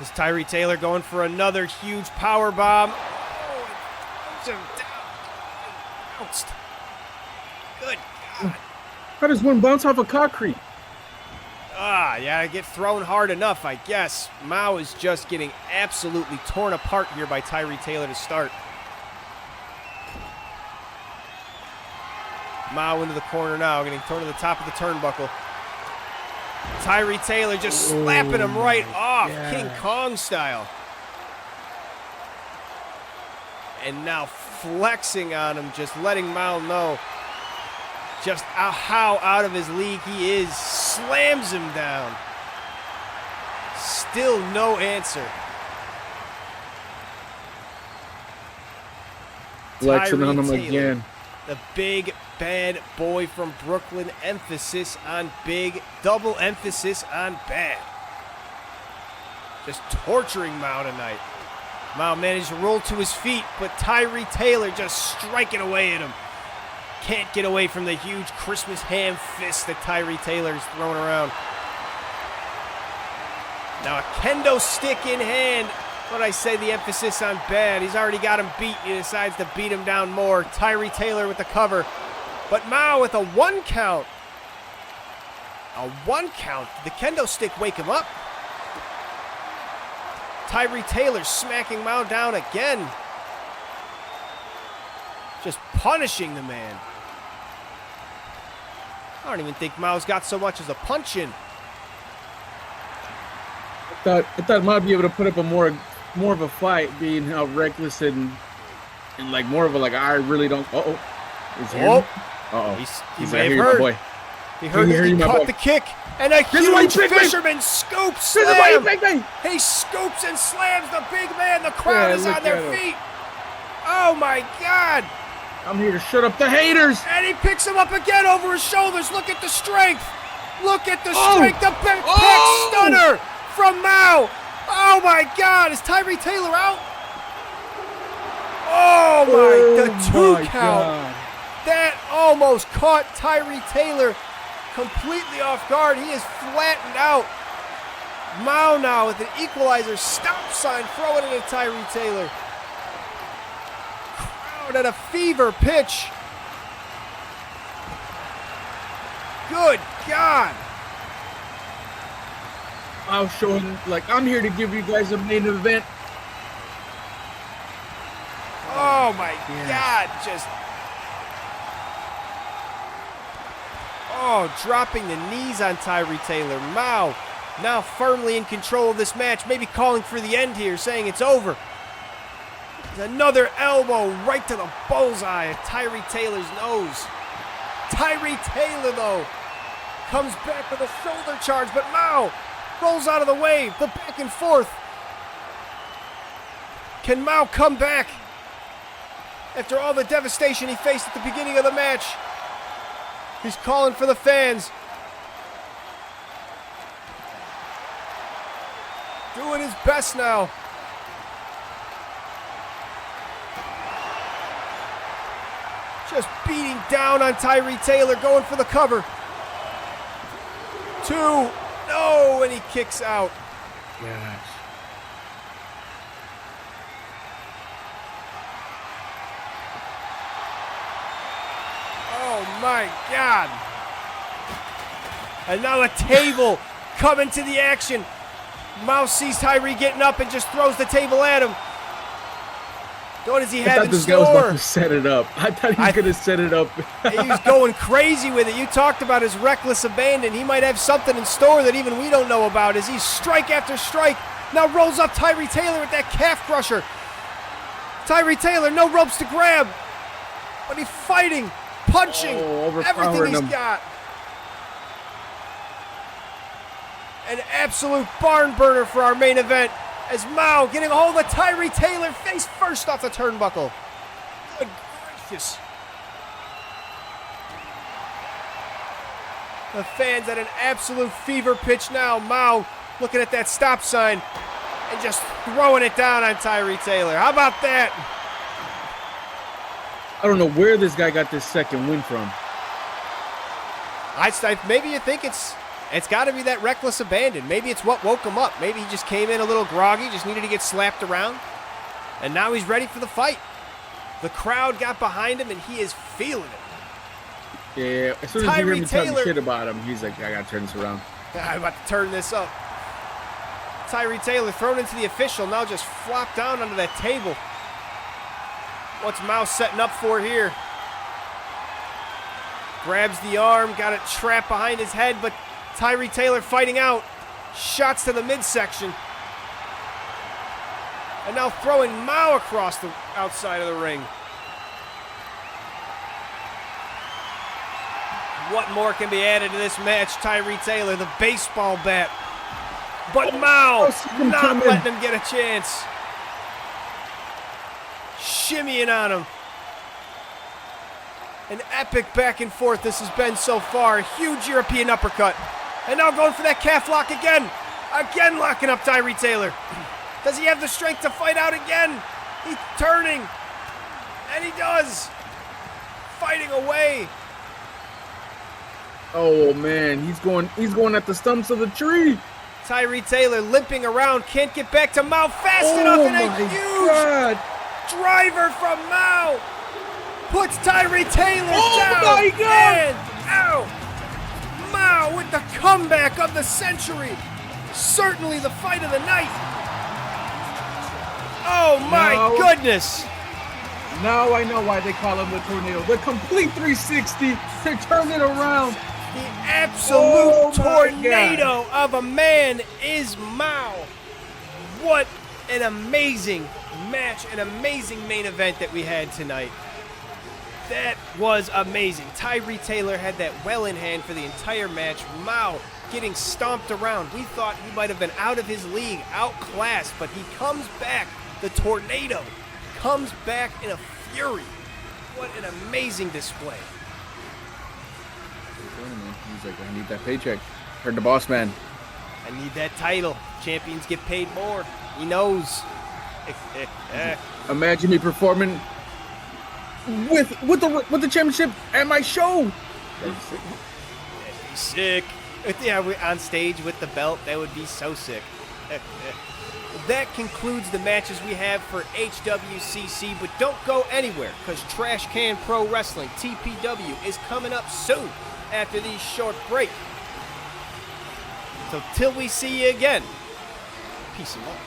Is Tyree Taylor going for another huge power bomb? Oh, it throws him down. Bounced. Good God. How does one bounce off a concrete? Yeah, I get thrown hard enough, I guess. Mao is just getting absolutely torn apart here by Tyree Taylor to start. Mao into the corner now, getting thrown to the top of the turnbuckle. Tyree Taylor just slapping him right off, King Kong style. And now flexing on him, just letting Mao know just how out of his league he is. Slams him down. Still no answer. Flexing on him Taylor, again. The big bad boy from Brooklyn. Emphasis on big, double emphasis on bad. Just torturing Mao tonight. Mao managed to roll to his feet, but Tyree Taylor just striking away at him. Can't get away from the huge Christmas ham fist that Tyree Taylor's throwing around. Now a kendo stick in hand. But I say the emphasis on bad. He's already got him beat. He decides to beat him down more. Tyree Taylor with the cover. But Mao with a 1 count. A 1 count. Did the kendo stick wake him up? Tyree Taylor smacking Mao down again. Just punishing the man. I don't even think Mao's got so much as a punch in. I thought Mao would be able to put up a more of a fight, being how reckless and like more of a like I really don't. Is he? He may have heard. Boy. He heard that he caught the kick, and a huge fisherman scoops slam. He scoops and slams the big man. The crowd is on their feet. Oh my God! I'm here to shut up the haters. And he picks him up again over his shoulders. Look at the strength. Look at the strength. The big pec stunner from Mao. Oh my God, is Tyree Taylor out? Oh my, the 2 count. God. That almost caught Tyree Taylor completely off guard. He is flattened out. Mao now with an equalizer stop sign throwing it at Tyree Taylor. Crowd at a fever pitch. Good God. I was showing, like, I'm here to give you guys a main event. Oh my God, just. Oh, dropping the knees on Tyree Taylor. Mao now firmly in control of this match, maybe calling for the end here, saying it's over. Another elbow right to the bullseye at Tyree Taylor's nose. Tyree Taylor, though, comes back with a shoulder charge, but Mao rolls out of the way, the back and forth. Can Mao come back after all the devastation he faced at the beginning of the match? He's calling for the fans. Doing his best now. Just beating down on Tyree Taylor, going for the cover. 2. No, and he kicks out. Gosh. Oh my God. And now a table coming to the action. Mao sees Tyree getting up and just throws the table at him. What does he have in store? I thought this guy was about to set it up. I thought he was going to set it up. He was going crazy with it. You talked about his reckless abandon. He might have something in store that even we don't know about as he strike after strike. Now rolls up Tyree Taylor with that calf crusher. Tyree Taylor, no ropes to grab. But he's fighting, punching, everything he's got. An absolute barn burner for our main event. As Mao getting a hold of Tyree Taylor face first off the turnbuckle. Good gracious. The fans at an absolute fever pitch now. Mao looking at that stop sign and just throwing it down on Tyree Taylor. How about that? I don't know where this guy got this second win from. Maybe you think it's got to be that reckless abandon. Maybe it's what woke him up. Maybe he just came in a little groggy, just needed to get slapped around. And now he's ready for the fight. The crowd got behind him, and he is feeling it. Yeah, as soon as you hear me talking shit about him, he's like, I got to turn this around. I'm about to turn this up. Tyree Taylor thrown into the official, now just flopped down onto that table. What's Mao setting up for here? Grabs the arm, got it trapped behind his head, but Tyree Taylor fighting out. Shots to the midsection. And now throwing Mao across the outside of the ring. What more can be added to this match? Tyree Taylor, the baseball bat. But Mao not letting him get a chance. Shimmying on him. An epic back and forth this has been so far. A huge European uppercut. And now going for that calf lock again. Again locking up Tyree Taylor. Does he have the strength to fight out again? He's turning. And he does. Fighting away. Oh man, he's going at the stumps of the tree. Tyree Taylor limping around, can't get back to Mao fast enough, and a huge driver from Mao puts Tyree Taylor down. Oh my God! And out. Mao with the comeback of the century. Certainly the fight of the night. Oh my goodness. Now I know why they call him the tornado. The complete 360 to turn it around. The absolute tornado of a man is Mao. What an amazing match, an amazing main event that we had tonight. That was amazing. Tyree Taylor had that well in hand for the entire match. Mao getting stomped around. We thought he might have been out of his league, outclassed, but he comes back. The tornado comes back in a fury. What an amazing display. He's like, I need that paycheck. Heard the boss man. I need that title. Champions get paid more. He knows. Imagine me performing with the championship at my show. That'd be sick. Yeah, we're on stage with the belt. That would be so sick. That concludes the matches we have for HWCC, but don't go anywhere, because Trash Can Pro Wrestling, TPW, is coming up soon after these short breaks. So till we see you again, peace and love.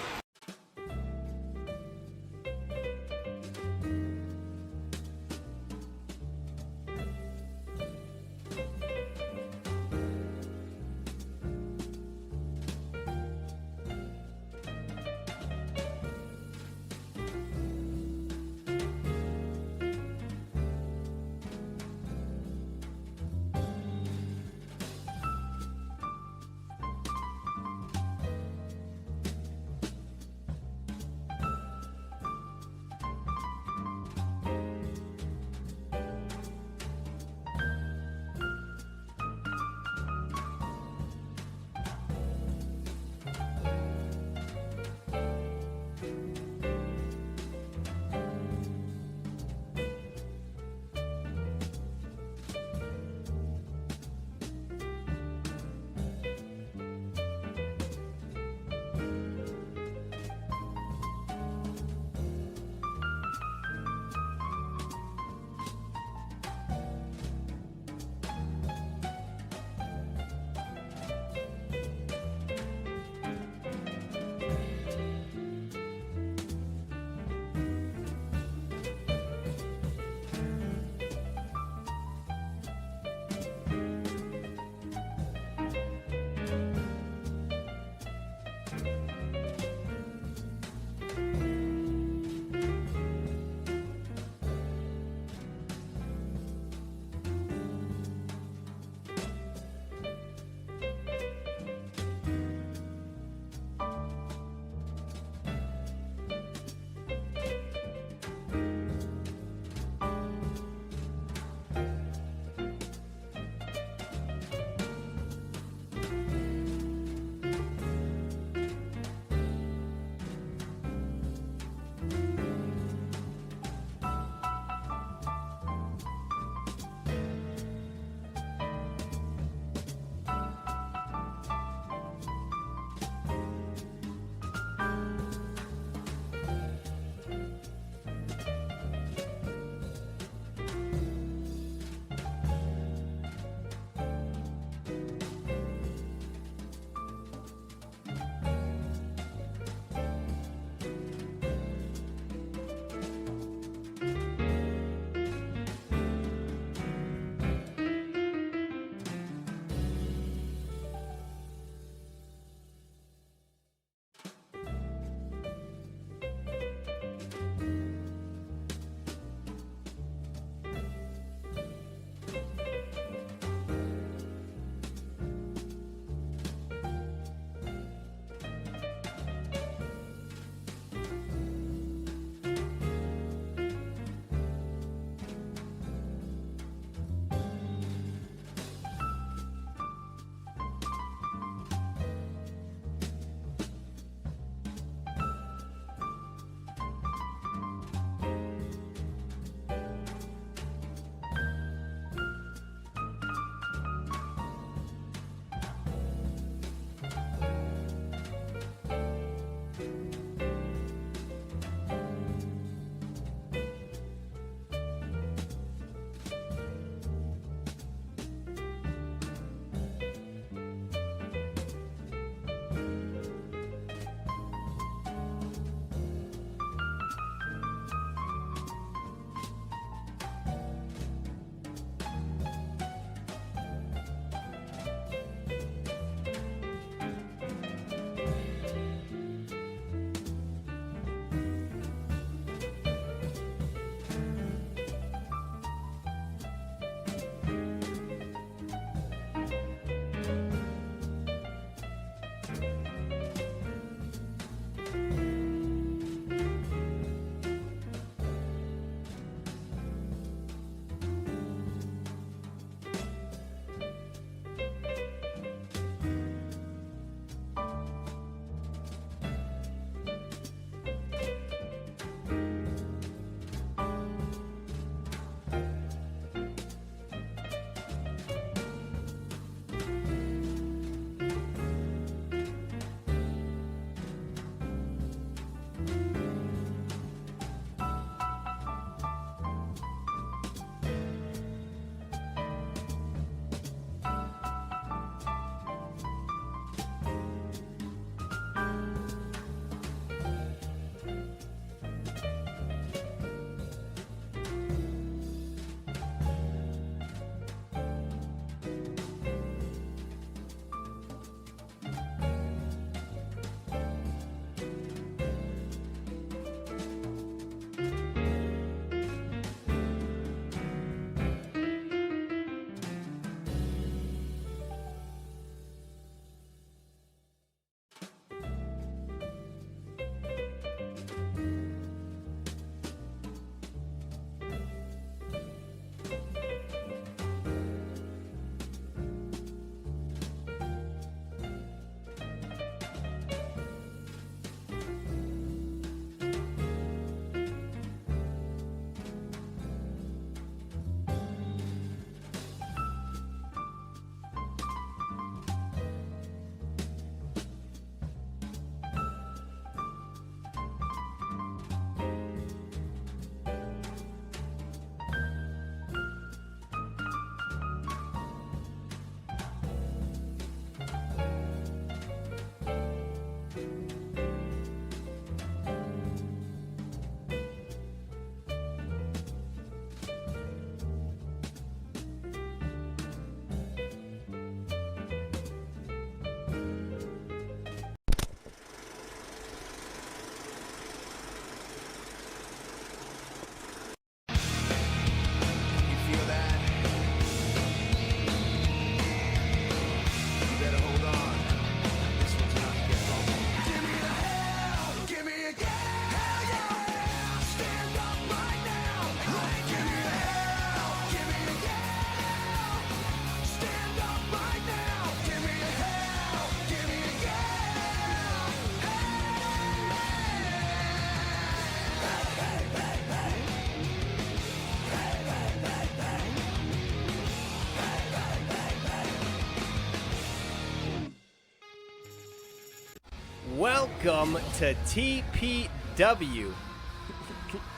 Welcome to TPW,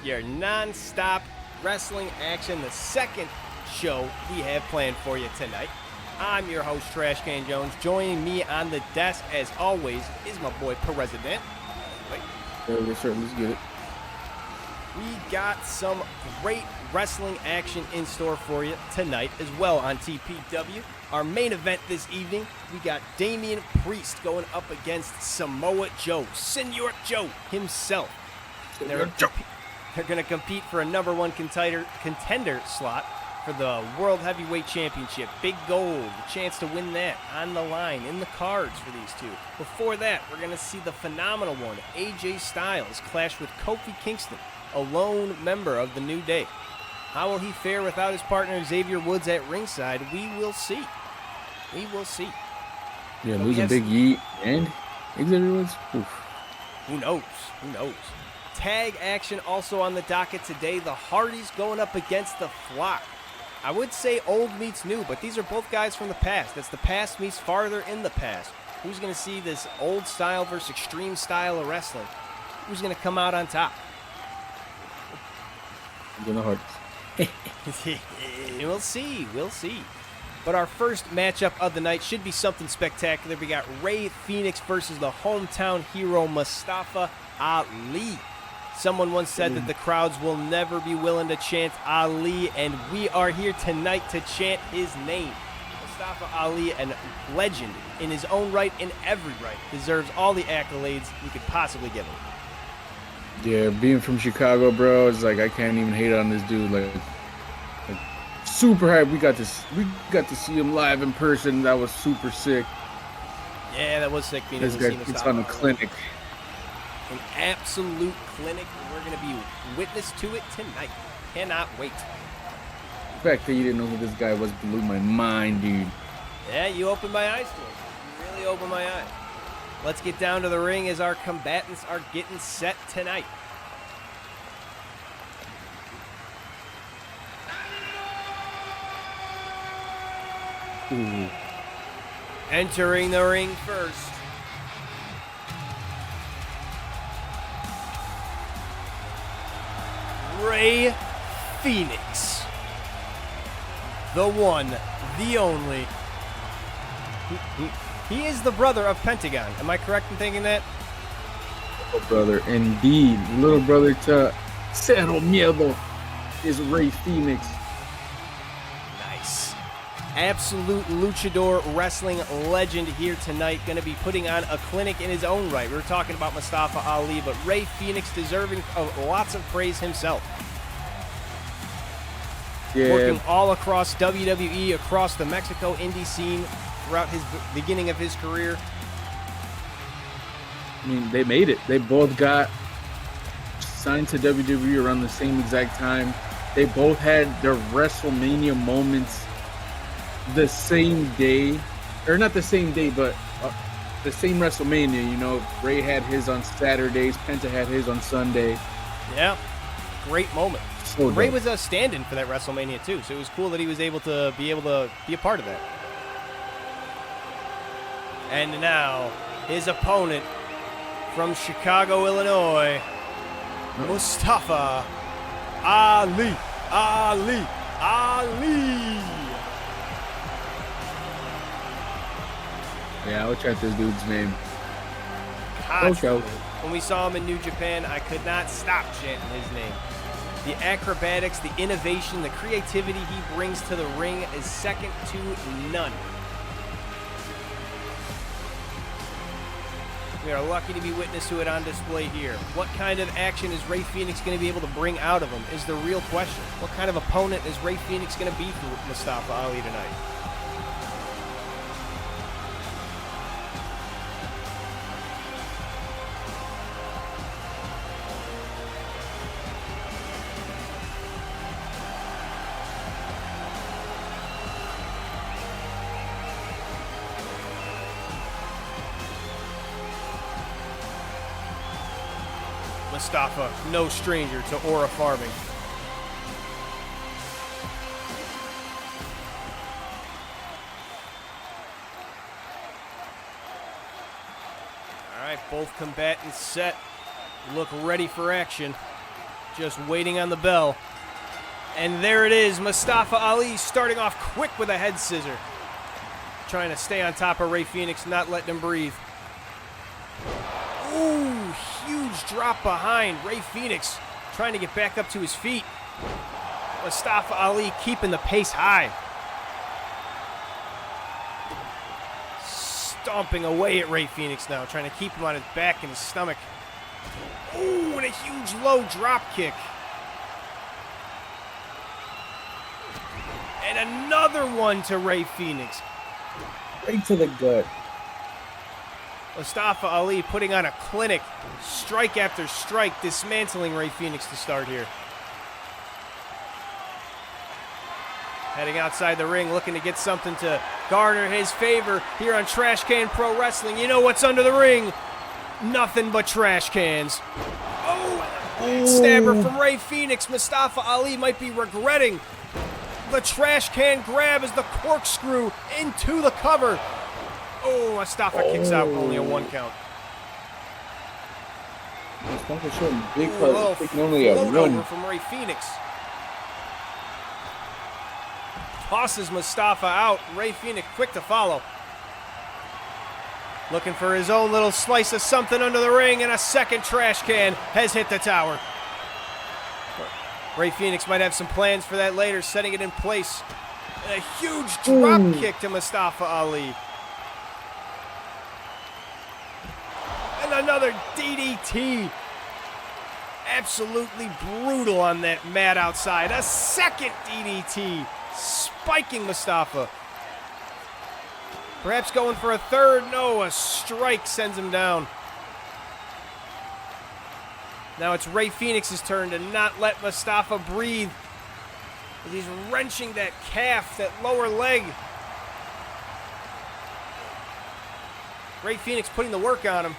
your non-stop wrestling action, the second show we have planned for you tonight. I'm your host, Trash Can Jones. Joining me on the desk, as always, is my boy, President. Yes, sir. Let's get it. We got some great wrestling action in store for you tonight as well on TPW. Our main event this evening, we got Damian Priest going up against Samoa Joe, Senor Joe himself. They're going to compete for a number one contender slot for the World Heavyweight Championship. Big gold, the chance to win that on the line, in the cards for these two. Before that, we're going to see the phenomenal one, AJ Styles, clash with Kofi Kingston, a lone member of the New Day. How will he fare without his partner Xavier Woods at ringside? We will see. We will see. Yeah, but losing Big E and Xavier Woods? Oof. Who knows? Who knows? Tag action also on the docket today. The Hardys going up against the Flock. I would say old meets new, but these are both guys from the past. That's the past meets farther in the past. Who's going to see this old style versus extreme style of wrestling? Who's going to come out on top? The Hardys. We'll see. We'll see. But our first matchup of the night should be something spectacular. We got Rey Fenix versus the hometown hero Mustafa Ali. Someone once said that the crowds will never be willing to chant Ali, and we are here tonight to chant his name. Mustafa Ali, a legend in his own right, in every right, deserves all the accolades we could possibly give him. Yeah, being from Chicago, bro, it's like I can't even hate on this dude. Like super hype. We got to see him live in person. That was super sick. Yeah, that was sick. This guy puts on a clinic. An absolute clinic. We're going to be witness to it tonight. Cannot wait. The fact that you didn't know who this guy was blew my mind, dude. Yeah, you opened my eyes to it. You really opened my eyes. Let's get down to the ring as our combatants are getting set tonight. Ooh. Entering the ring first, Rey Fenix. The one, the only. He is the brother of Pentagon. Am I correct in thinking that? Little brother, indeed. Little brother to Cero Miedo is Rey Fenix. Nice. Absolute luchador wrestling legend here tonight. Going to be putting on a clinic in his own right. We were talking about Mustafa Ali, but Rey Fenix deserving of lots of praise himself. Yeah. Working all across WWE, across the Mexico indie scene throughout his beginning of his career. I mean, they made it. They both got signed to WWE around the same exact time. They both had their WrestleMania moments the same day. Or not the same day, but the same WrestleMania. You know, Rey had his on Saturdays. Penta had his on Sunday. Yeah, great moment. So Rey was a stand-in for that WrestleMania too, so it was cool that he was able to be a part of that. And now, his opponent from Chicago, Illinois, Mustafa Ali. Ali. Yeah, I'll check this dude's name. Constantly. When we saw him in New Japan, I could not stop chanting his name. The acrobatics, the innovation, the creativity he brings to the ring is second to none. We are lucky to be witness to it on display here. What kind of action is Rey Fenix going to be able to bring out of him is the real question. What kind of opponent is Rey Fenix going to be for Mustafa Ali tonight? Mustafa, no stranger to aura farming. Both combatants set, look ready for action. Just waiting on the bell. And there it is, Mustafa Ali starting off quick with a head scissor. Trying to stay on top of Rey Fenix, not letting him breathe. Ooh, huge drop behind. Rey Fenix trying to get back up to his feet. Mustafa Ali keeping the pace high. Stomping away at Rey Fenix now, trying to keep him on his back and his stomach. Ooh, and a huge low drop kick. And another one to Rey Fenix. Right to the gut. Mustafa Ali putting on a clinic, strike after strike, dismantling Rey Fenix to start here. Heading outside the ring, looking to get something to garner his favor here on Trash Can Pro Wrestling. You know what's under the ring? Nothing but trash cans. Oh, stabber from Rey Fenix. Mustafa Ali might be regretting the trash can grab as the corkscrew into the cover. Oh, Mustafa kicks out, only a 1 count. Mustafa showing big Ooh, cards, taking only a float run. over from Rey Fenix. Tosses Mustafa out. Rey Fenix quick to follow. Looking for his own little slice of something under the ring, and a second trash can has hit the tower. Rey Fenix might have some plans for that later, setting it in place. And a huge drop kick to Mustafa Ali. And another DDT. Absolutely brutal on that mat outside. A second DDT, spiking Mustafa. Perhaps going for a third. No, a strike sends him down. Now it's Rey Fenix's turn to not let Mustafa breathe. He's wrenching that calf, that lower leg. Rey Fenix putting the work on him.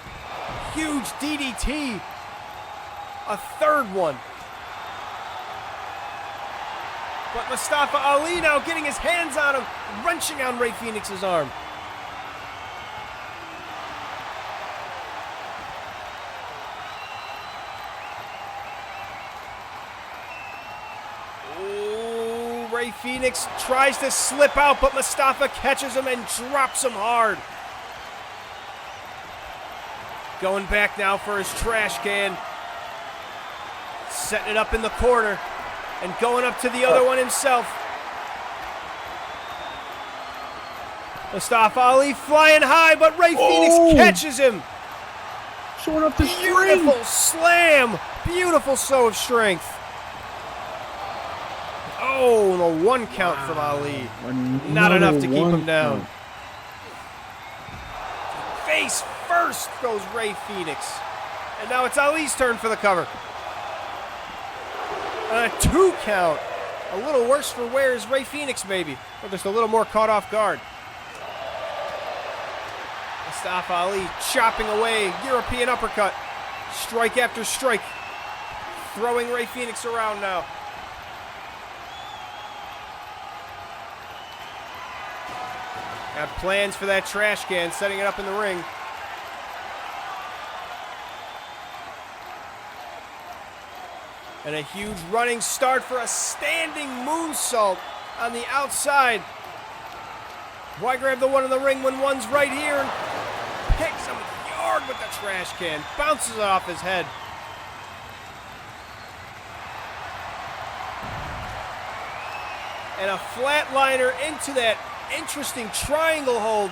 Huge DDT. A third one. But Mustafa Ali now getting his hands on him, wrenching on Rey Fenix's arm. Rey Fenix tries to slip out, but Mustafa catches him and drops him hard. Going back now for his trash can. Setting it up in the corner and going up to the other one himself. Mustafa Ali flying high, but Rey Fenix catches him. Showing up the Beautiful slam. Beautiful show of strength. Oh, the 1 count from Ali. Not enough to keep him down. Face first goes Rey Fenix. And now it's Ali's turn for the cover. And a 2 count. A little worse for wear is Rey Fenix, maybe. Or just a little more caught off guard. Mustafa Ali chopping away. European uppercut. Strike after strike. Throwing Rey Fenix around now. Got plans for that trash can, setting it up in the ring. And a huge running start for a standing moonsault on the outside. Why grab the one in the ring when one's right here? And picks him hard with the trash can. Bounces it off his head. And a flatliner into that interesting triangle hold.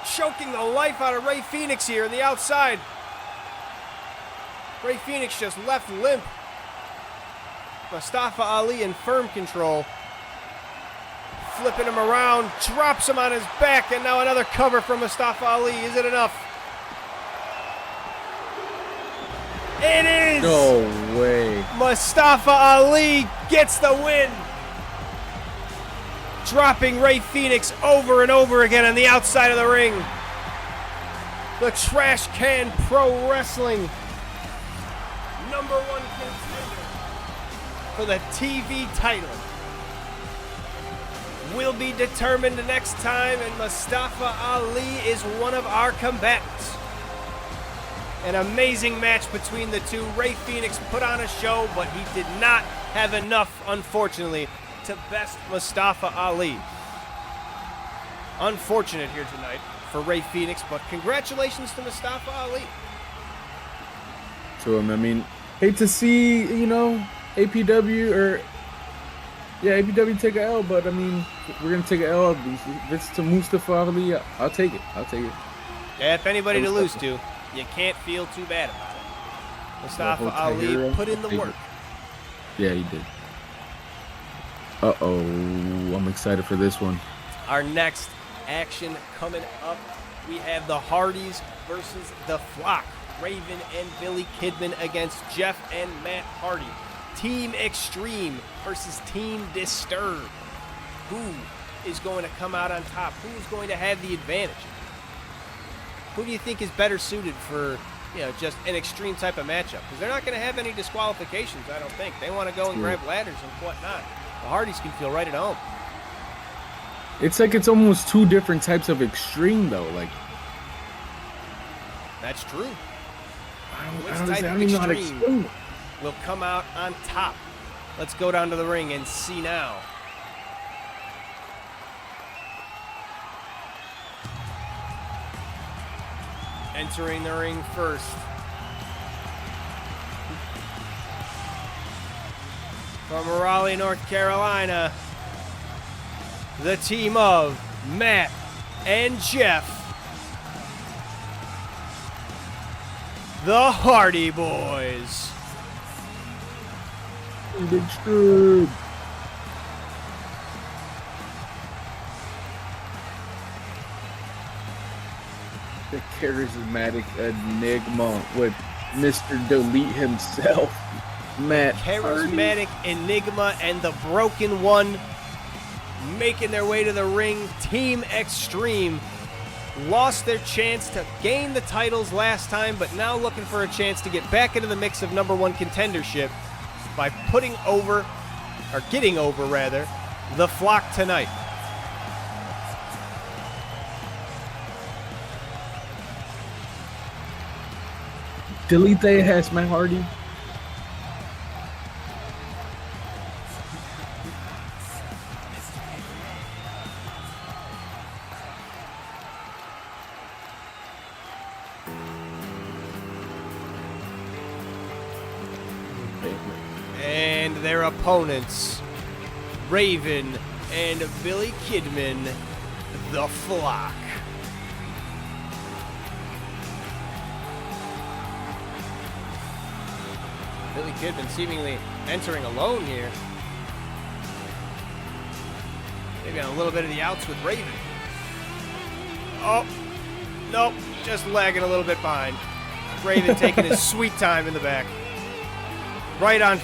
Choking the life out of Rey Fenix here on the outside. Rey Fenix just left limp. Mustafa Ali in firm control. Flipping him around, drops him on his back, and now another cover from Mustafa Ali. Is it enough? It is! No way. Mustafa Ali gets the win. Dropping Rey Fenix over and over again on the outside of the ring. The Trash Can Pro Wrestling #1 contender for the TV title will be determined next time, and Mustafa Ali is one of our combatants. An amazing match between the two. Rey Fenix put on a show, but he did not have enough, unfortunately, to best Mustafa Ali. Unfortunate here tonight for Rey Fenix, but congratulations to Mustafa Ali. To him, I mean, hate to see, you know, APW take a L, but I mean, we're gonna take a L. If it's to Mustafa Ali, I'll take it. Yeah, if anybody to lose to, you can't feel too bad about it. Mustafa Ali put in the work. Yeah, he did. Uh-oh, I'm excited for this one. Our next action coming up, we have the Hardys versus the Flock. Raven and Billy Kidman against Jeff and Matt Hardy. Team Extreme versus Team Disturbed. Who is going to come out on top? Who is going to have the advantage? Who do you think is better suited for, you know, just an extreme type of matchup? Because they're not going to have any disqualifications, I don't think. They want to go and grab ladders and whatnot. The Hardys can feel right at home. It's like it's almost two different types of extreme, though. Like, that's true. I don't even know how to explain it. Will come out on top. Let's go down to the ring and see now. Entering the ring first. From Raleigh, North Carolina, the team of Matt and Jeff. The Hardy Boys. Extreme. The charismatic enigma with Mr. Delete himself, Matt Charismatic Enigma and the Broken One making their way to the ring. Team Extreme lost their chance to gain the titles last time, but now looking for a chance to get back into the mix of #1 contendership by getting over the Flock tonight. Delete that has Matt Hardy. And their opponents, Raven and Billy Kidman, the Flock. Billy Kidman seemingly entering alone here. Maybe on a little bit of the outs with Raven. Oh, nope, just lagging a little bit behind. Raven taking his sweet time in the back. Right on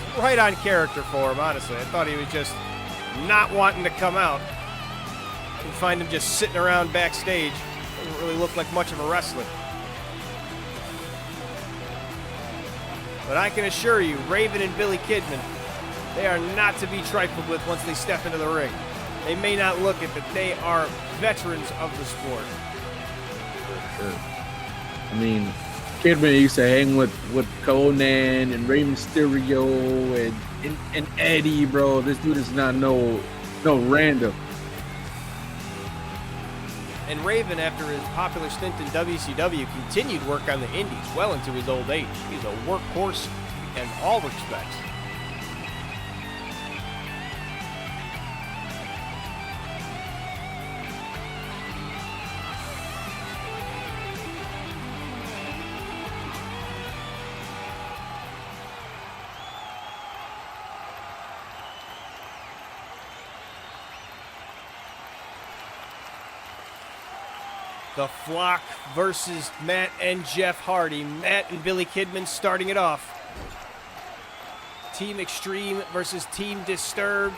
character for him, honestly. I thought he was just not wanting to come out. You can find him just sitting around backstage. Doesn't really look like much of a wrestler. But I can assure you, Raven and Billy Kidman, they are not to be trifled with once they step into the ring. They may not look it, but they are veterans of the sport. For sure. I mean, Kidman used to hang with Conan and Rey Mysterio and Eddie, bro. This dude is not no random. And Raven, after his popular stint in WCW, continued work on the indies well into his old age. He's a workhorse in all respects. The Flock versus Matt and Jeff Hardy. Matt and Billy Kidman starting it off. Team Extreme versus Team Disturbed.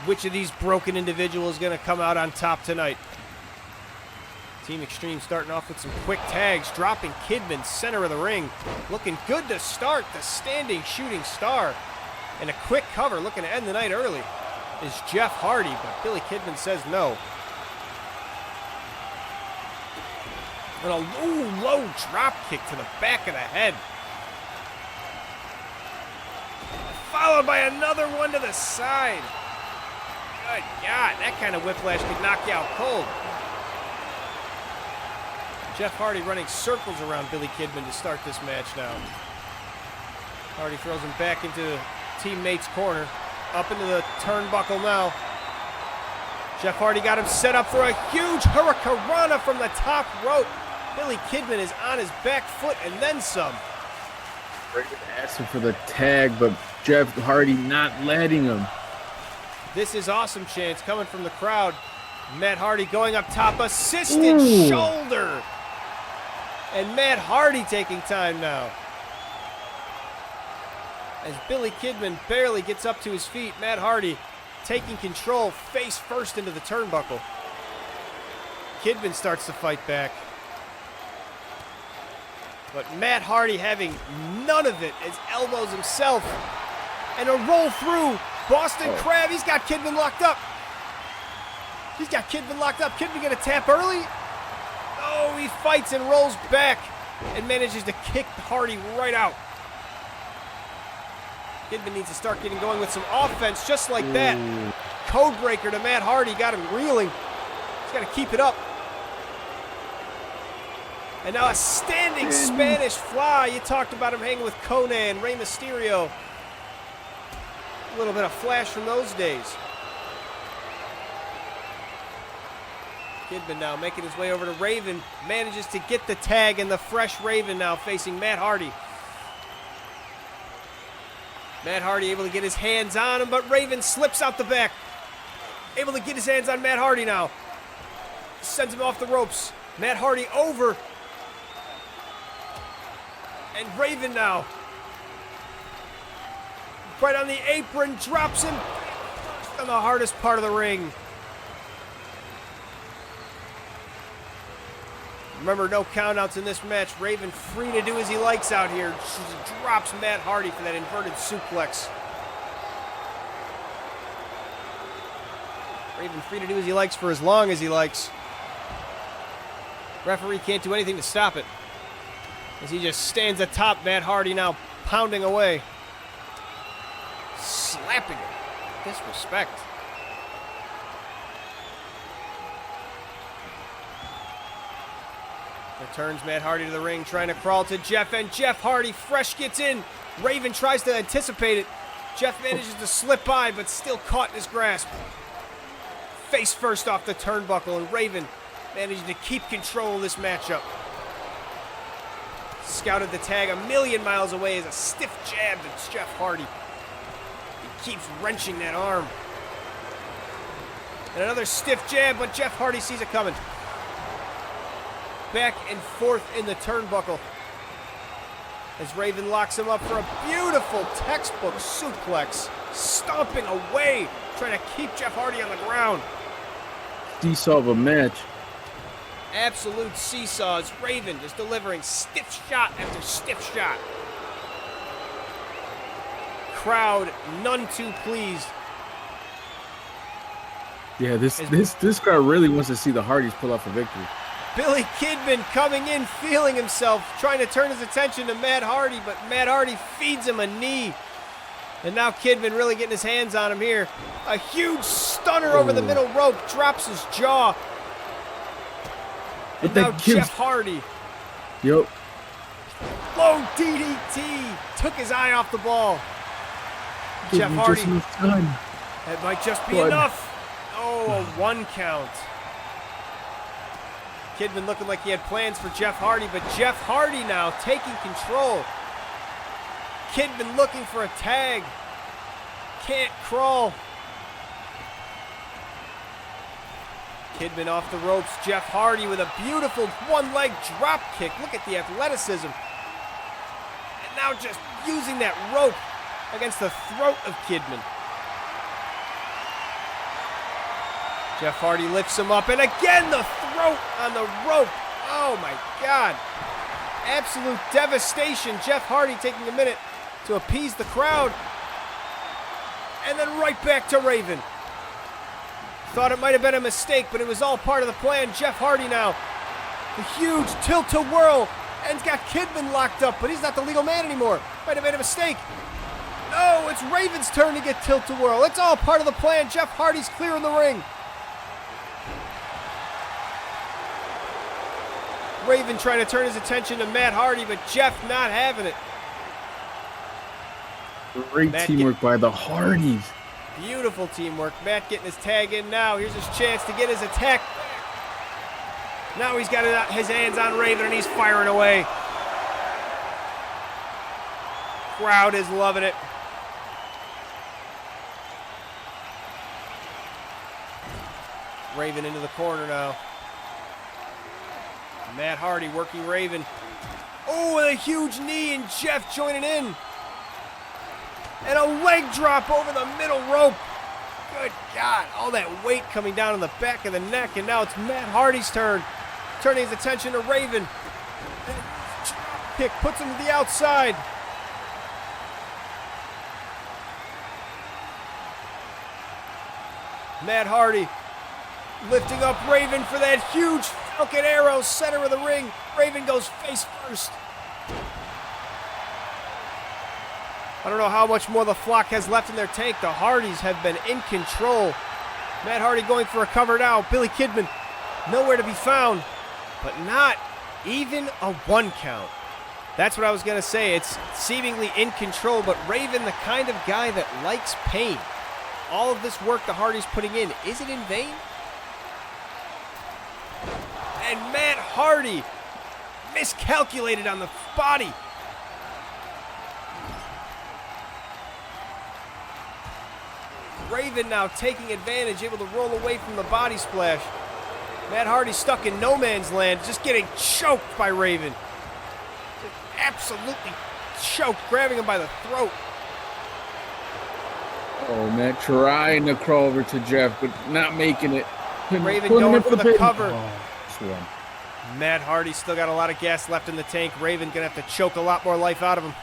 Which of these broken individuals is going to come out on top tonight? Team Extreme starting off with some quick tags, dropping Kidman center of the ring. Looking good to start, the standing shooting star. And a quick cover looking to end the night early is Jeff Hardy, but Billy Kidman says no. And a low drop kick to the back of the head. Followed by another one to the side. Good God, that kind of whiplash could knock you out cold. Jeff Hardy running circles around Billy Kidman to start this match now. Hardy throws him back into teammate's corner. Up into the turnbuckle now. Jeff Hardy got him set up for a huge hurricanrana from the top rope. Billy Kidman is on his back foot and then some. Raven asking for the tag, but Jeff Hardy not letting him. This is awesome chants coming from the crowd. Matt Hardy going up top, assisted shoulder. And Matt Hardy taking time now. As Billy Kidman barely gets up to his feet, Matt Hardy taking control face first into the turnbuckle. Kidman starts to fight back. But Matt Hardy having none of it as elbows himself. And a roll through. Boston Crab, he's got Kidman locked up. Kidman gonna tap early. Oh, he fights and rolls back and manages to kick Hardy right out. Kidman needs to start getting going with some offense just like that. Codebreaker to Matt Hardy, got him reeling. He's got to keep it up. And now a standing Spanish fly. You talked about him hanging with Conan, Rey Mysterio. A little bit of flash from those days. Kidman now making his way over to Raven. Manages to get the tag, and the fresh Raven now facing Matt Hardy. Matt Hardy able to get his hands on him, but Raven slips out the back. Able to get his hands on Matt Hardy now. Sends him off the ropes. Matt Hardy over. And Raven now. Right on the apron, drops him on the hardest part of the ring. Remember, no countouts in this match. Raven free to do as he likes out here. Just drops Matt Hardy for that inverted suplex. Raven free to do as he likes for as long as he likes. Referee can't do anything to stop it, as he just stands atop Matt Hardy now, pounding away. Slapping him. Disrespect. Returns Matt Hardy to the ring, trying to crawl to Jeff, and Jeff Hardy fresh gets in. Raven tries to anticipate it. Jeff manages to slip by, but still caught in his grasp. Face first off the turnbuckle, and Raven managing to keep control of this matchup. Scouted the tag a million miles away as a stiff jab to Jeff Hardy. He keeps wrenching that arm. And another stiff jab, but Jeff Hardy sees it coming. Back and forth in the turnbuckle as Raven locks him up for a beautiful textbook suplex, stomping away, trying to keep Jeff Hardy on the ground. Seesaw of a match. Absolute seesaw as Raven just delivering stiff shot after stiff shot. Crowd none too pleased. Yeah, this crowd really wants to see the Hardys pull off a victory. Billy Kidman coming in, feeling himself, trying to turn his attention to Matt Hardy, but Matt Hardy feeds him a knee. And now Kidman really getting his hands on him here. A huge stunner over the middle rope, drops his jaw. And now Jeff Hardy. Yep. Low DDT, took his eye off the ball. Jeff Hardy. That might just be enough. Oh, a 1 count. Kidman looking like he had plans for Jeff Hardy, but Jeff Hardy now taking control. Kidman looking for a tag. Can't crawl. Kidman off the ropes. Jeff Hardy with a beautiful one-leg drop kick. Look at the athleticism. And now just using that rope against the throat of Kidman. Jeff Hardy lifts him up, and again the throat on the rope. Oh my God. Absolute devastation. Jeff Hardy taking a minute to appease the crowd. And then right back to Raven. Thought it might have been a mistake, but it was all part of the plan. Jeff Hardy now The huge tilt-to-whirl. And he's got Kidman locked up, but he's not the legal man anymore. Might have made a mistake. No, it's Raven's turn to get tilt-to-whirl. It's all part of the plan. Jeff Hardy's clearing the ring. Raven trying to turn his attention to Matt Hardy, but Jeff not having it. Great teamwork by the Hardys. Beautiful teamwork. Matt getting his tag in now. Here's his chance to get his attack. Now he's got his hands on Raven and he's firing away. Crowd is loving it. Raven into the corner now. Matt Hardy working Raven. Oh, and a huge knee, and Jeff joining in. And a leg drop over the middle rope. Good God, all that weight coming down on the back of the neck, and now it's Matt Hardy's turn. Turning his attention to Raven. Kick puts him to the outside. Matt Hardy lifting up Raven for that huge Falcon Arrow, center of the ring. Raven goes face first. I don't know how much more the Flock has left in their tank. The Hardys have been in control. Matt Hardy going for a cover now. Billy Kidman nowhere to be found, but not even a 1 count. That's what I was going to say. It's seemingly in control, but Raven, the kind of guy that likes pain. All of this work the Hardys putting in, is it in vain? And Matt Hardy miscalculated on the body. Raven now taking advantage, able to roll away from the body splash. Matt Hardy stuck in no man's land, just getting choked by Raven. Just absolutely choked, grabbing him by the throat. Oh, Matt trying to crawl over to Jeff, but not making it. Raven going for the cover. Oh, Matt Hardy still got a lot of gas left in the tank. Raven gonna have to choke a lot more life out of him.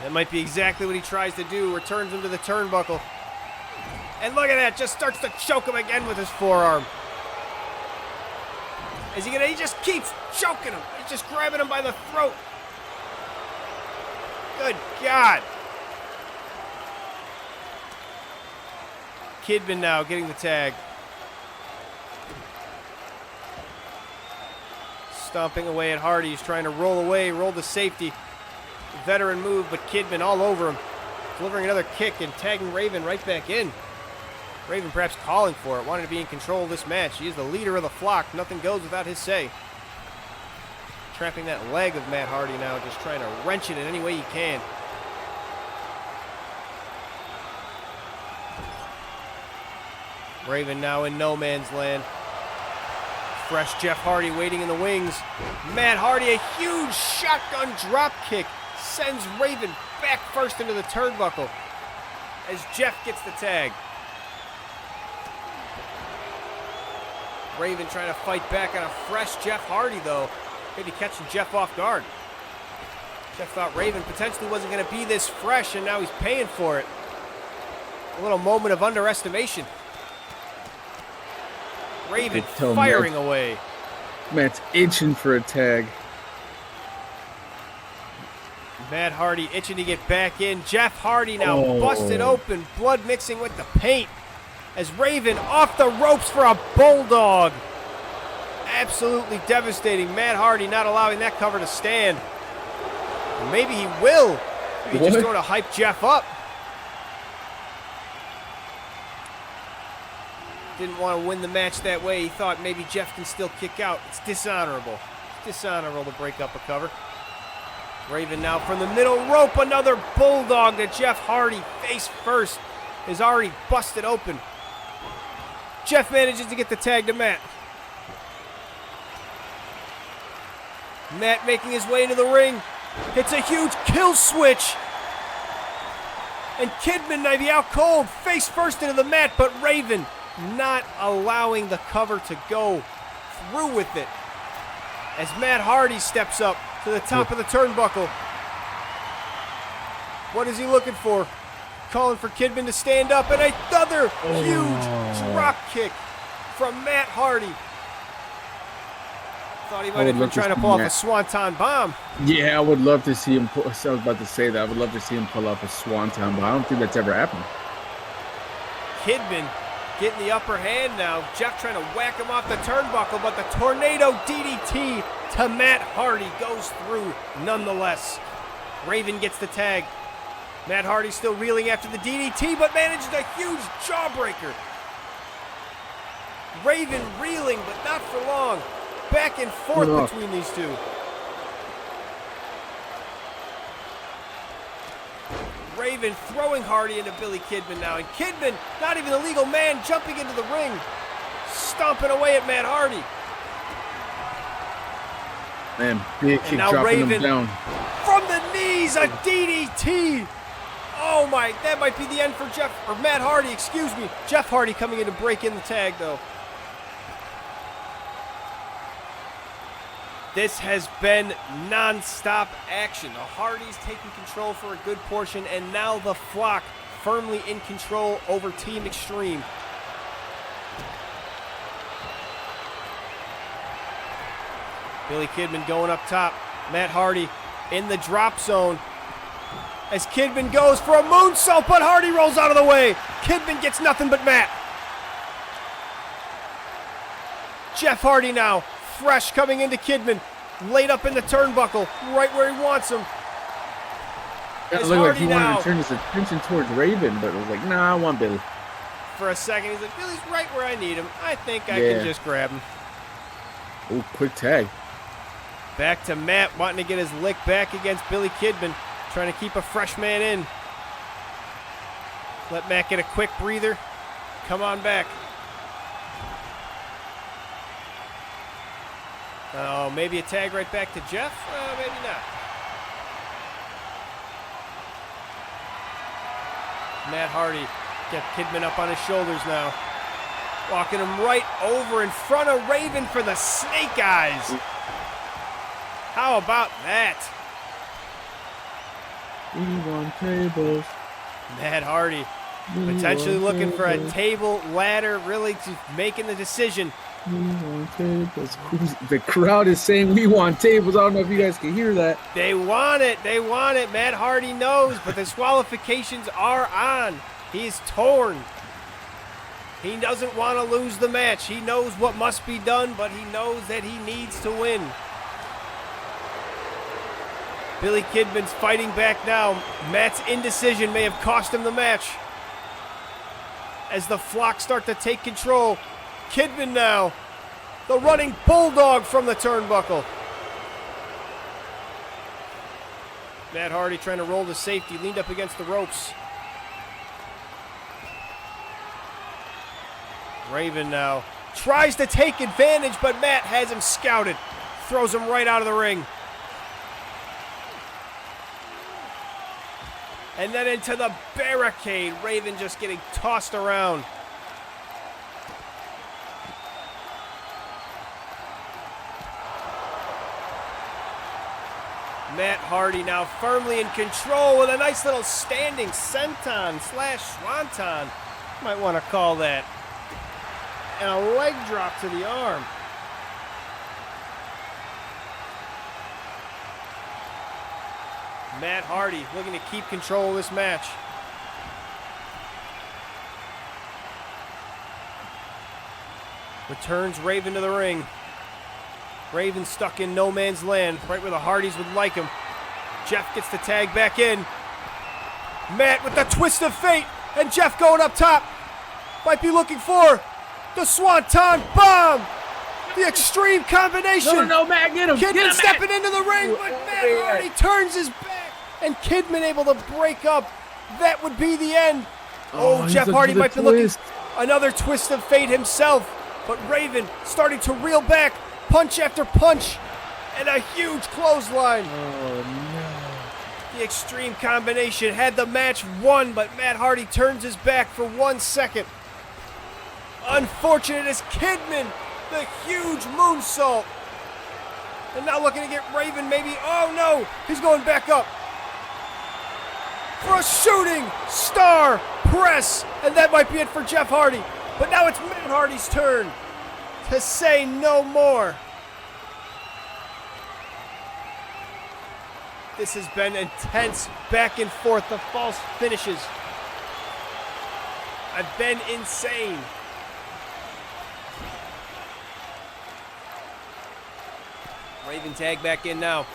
That might be exactly what he tries to do. Returns him to the turnbuckle. And look at that, just starts to choke him again with his forearm. Is he gonna? He just keeps choking him. He's just grabbing him by the throat. Good God. Kidman now getting the tag. Stomping away at Hardy. He's trying to roll away, roll to safety. Veteran move, but Kidman all over him. Delivering another kick and tagging Raven right back in. Raven perhaps calling for it, wanting to be in control of this match. He is the leader of the Flock. Nothing goes without his say. Trapping that leg of Matt Hardy now, just trying to wrench it in any way he can. Raven now in no man's land. Fresh Jeff Hardy waiting in the wings. Matt Hardy, a huge shotgun drop kick, sends Raven back first into the turnbuckle as Jeff gets the tag. Raven trying to fight back on a fresh Jeff Hardy, though. Maybe catching Jeff off guard. Jeff thought Raven potentially wasn't going to be this fresh, and now he's paying for it. A little moment of underestimation. Raven firing away. Matt's itching for a tag. Matt Hardy itching to get back in. Jeff Hardy now busted open, blood mixing with the paint. As Raven off the ropes for a bulldog. Absolutely devastating. Matt Hardy not allowing that cover to stand. Maybe he will. Maybe just going to hype Jeff up. Didn't want to win the match that way. He thought maybe Jeff can still kick out. It's dishonorable. It's dishonorable to break up a cover. Raven now from the middle rope. Another bulldog to Jeff Hardy. Face first is already busted open. Jeff manages to get the tag to Matt. Matt making his way into the ring. Hits a huge kill switch. And Kidman maybe out cold. Face first into the mat, but Raven not allowing the cover to go through with it. As Matt Hardy steps up to the top of the turnbuckle. What is he looking for? Calling for Kidman to stand up, and another huge drop kick from Matt Hardy. Thought he might have been trying to pull off a swanton bomb. Yeah, I would love to see him pull. I was about to say that. I would love to see him pull off a swanton, but I don't think that's ever happened. Kidman getting the upper hand now. Jeff trying to whack him off the turnbuckle, but the tornado DDT to Matt Hardy goes through nonetheless. Raven gets the tag. Matt Hardy still reeling after the DDT, but manages a huge jawbreaker. Raven reeling, but not for long. Back and forth between these two. Raven throwing Hardy into Billy Kidman now. And Kidman, not even a legal man, jumping into the ring. Stomping away at Matt Hardy. Man, big kick dropping Raven, him down. From the knees, a DDT. Oh my, that might be the end for Matt Hardy, excuse me. Jeff Hardy coming in to break in the tag though. This has been non-stop action. The Hardys taking control for a good portion, and now the Flock firmly in control over Team Extreme. Billy Kidman going up top. Matt Hardy in the drop zone. As Kidman goes for a moonsault, but Hardy rolls out of the way. Kidman gets nothing but Matt. Jeff Hardy now, fresh coming into Kidman. Laid up in the turnbuckle, right where he wants him. It looked like he wanted to turn his attention towards Raven, but it was like, nah, I want Billy. For a second, he's like, Billy's right where I need him. I think I can just grab him. Oh, quick tag. Back to Matt, wanting to get his lick back against Billy Kidman. Trying to keep a fresh man in. Let Matt get a quick breather. Come on back. Oh, maybe a tag right back to Jeff? Maybe not. Matt Hardy get Kidman up on his shoulders now. Walking him right over in front of Raven for the snake eyes. How about that? We want tables. Matt Hardy potentially looking for a table, ladder, really just making the decision. We want tables. The crowd is saying we want tables. I don't know if you guys can hear that. They want it. They want it. Matt Hardy knows, but the disqualifications are on. He's torn. He doesn't want to lose the match. He knows what must be done, but he knows that he needs to win. Billy Kidman's fighting back now. Matt's indecision may have cost him the match. As the Flock start to take control, Kidman now, the running bulldog from the turnbuckle. Matt Hardy trying to roll to safety, leaned up against the ropes. Raven now tries to take advantage, but Matt has him scouted. Throws him right out of the ring. And then into the barricade. Raven just getting tossed around. Matt Hardy now firmly in control with a nice little standing senton slash swanton. Might want to call that. And a leg drop to the arm. Matt Hardy looking to keep control of this match. Returns Raven to the ring. Raven stuck in no man's land, right where the Hardys would like him. Jeff gets the tag back in. Matt with the twist of fate, and Jeff going up top. Might be looking for the Swanton Bomb. The extreme combination. No, Matt, get him. Kidman stepping into the ring, but Matt Hardy turns his back, and Kidman able to break up. That would be the end. Oh, Jeff Hardy might be looking another twist of fate himself, but Raven starting to reel back, punch after punch, and a huge clothesline. Oh, no. The extreme combination had the match won, but Matt Hardy turns his back for 1 second. Unfortunate as Kidman, the huge moonsault. And now looking to get Raven maybe, oh no, he's going back up. For a shooting star press, and that might be it for Jeff Hardy. But now it's Matt Hardy's turn to say no more. This has been intense, back and forth, the false finishes. I've been insane. Raven tag back in now.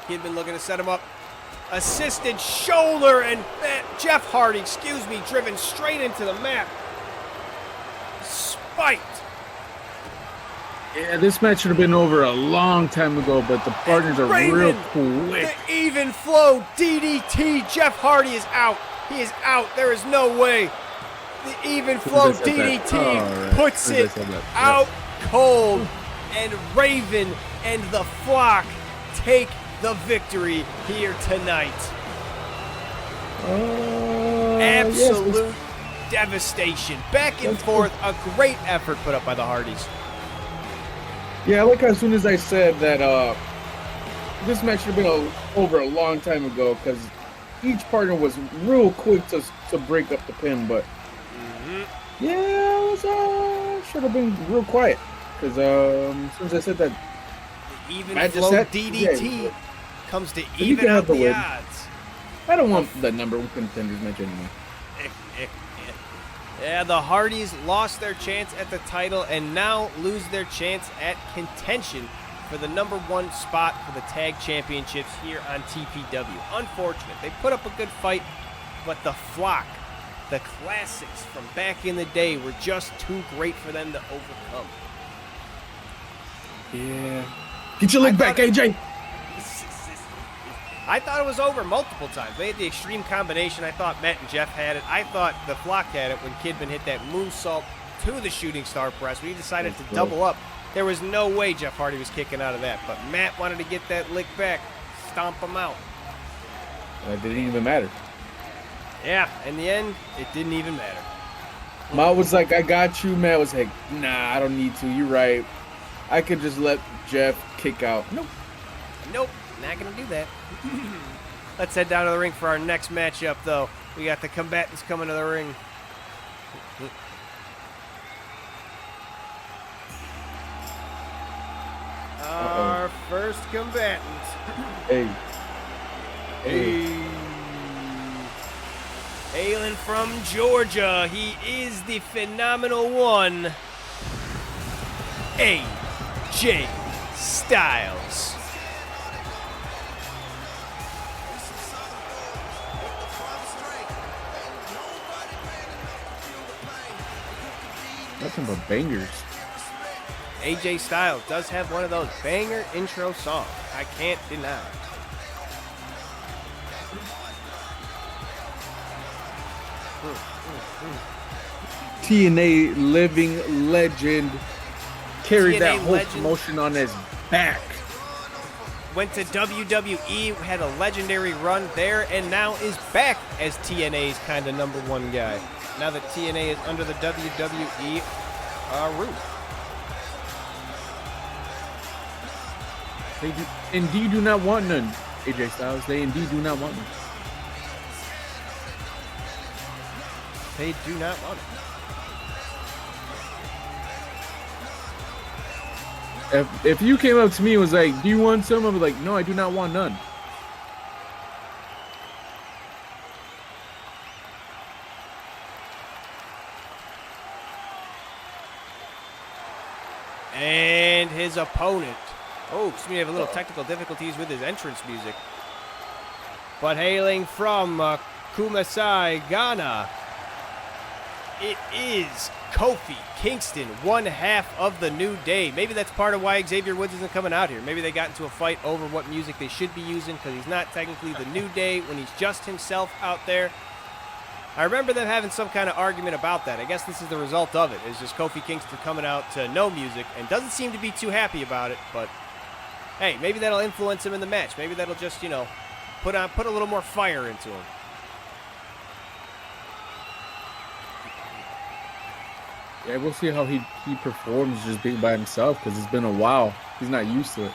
Kidman looking to set him up. Assisted shoulder, and Jeff Hardy, driven straight into the mat. Spiked. Yeah, this match should have been over a long time ago, but the partners are Raven, real quick. The even flow DDT. Jeff Hardy is out. He is out. There is no way. The even flow DDT puts it out cold. And Raven and the Flock take the victory here tonight. Absolute devastation. Back and forth. A great effort put up by the Hardys. Yeah, I like how as soon as I said that this match should have been over a long time ago, because each partner was real quick to break up the pin, but yeah, it was, should have been real quiet, because as soon as I said that, the even flow DDT comes to you even can out have the the win. odds. I don't want the number one contenders match anymore. Yeah, the Hardys lost their chance at the title and now lose their chance at contention for the number one spot for the tag championships here on TPW. Unfortunate. They put up a good fight, but the Flock, the classics from back in the day, were just too great for them to overcome. Yeah. Get your leg back, AJ. I thought it was over multiple times. They had the extreme combination. I thought Matt and Jeff had it. I thought the Flock had it when Kidman hit that moonsault to the shooting star press. When he decided to double up, there was no way Jeff Hardy was kicking out of that. But Matt wanted to get that lick back, stomp him out. It didn't even matter. Yeah, in the end, it didn't even matter. Matt was like, I got you. Matt was like, nah, I don't need to. You're right. I could just let Jeff kick out. Nope. Nope, not going to do that. Let's head down to the ring for our next matchup, though. We got the combatants coming to the ring. Our first combatant. Hey. Hailing from Georgia, he is the phenomenal one, AJ Styles. Nothing but bangers. AJ Styles does have one of those banger intro songs. I can't deny it. TNA living legend carried TNA that whole legend. promotion on his back. Went to WWE, had a legendary run there, and now is back as TNA's kind of number one guy. Now that TNA is under the WWE roof. They indeed do not want none, AJ Styles. They indeed do not want none. They do not want it. If you came up to me and was like, do you want some? I was like, no, I do not want none. And his opponent. Oh, excuse me, we have a little technical difficulties with his entrance music. But hailing from Kumasi, Ghana, it is Kofi Kingston, one half of the New Day. Maybe that's part of why Xavier Woods isn't coming out here. Maybe they got into a fight over what music they should be using because he's not technically the New Day when he's just himself out there. I remember them having some kind of argument about that. I guess this is the result of it. It's just Kofi Kingston coming out to no music and doesn't seem to be too happy about it. But, hey, maybe that'll influence him in the match. Maybe that'll just, put a little more fire into him. Yeah, we'll see how he performs just being by himself because it's been a while. He's not used to it.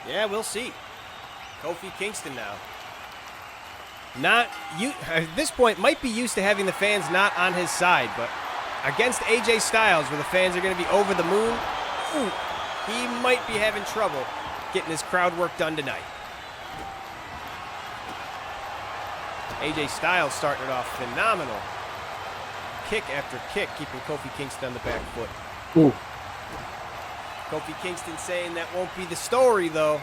Yeah, we'll see. Kofi Kingston now. Not you at this point might be used to having the fans not on his side, but against AJ Styles where the fans are going to be over the moon, he might be having trouble getting his crowd work done tonight. AJ Styles starting it off phenomenal. Kick after kick, keeping Kofi Kingston on the back foot. Ooh. Kofi Kingston saying that won't be the story, though.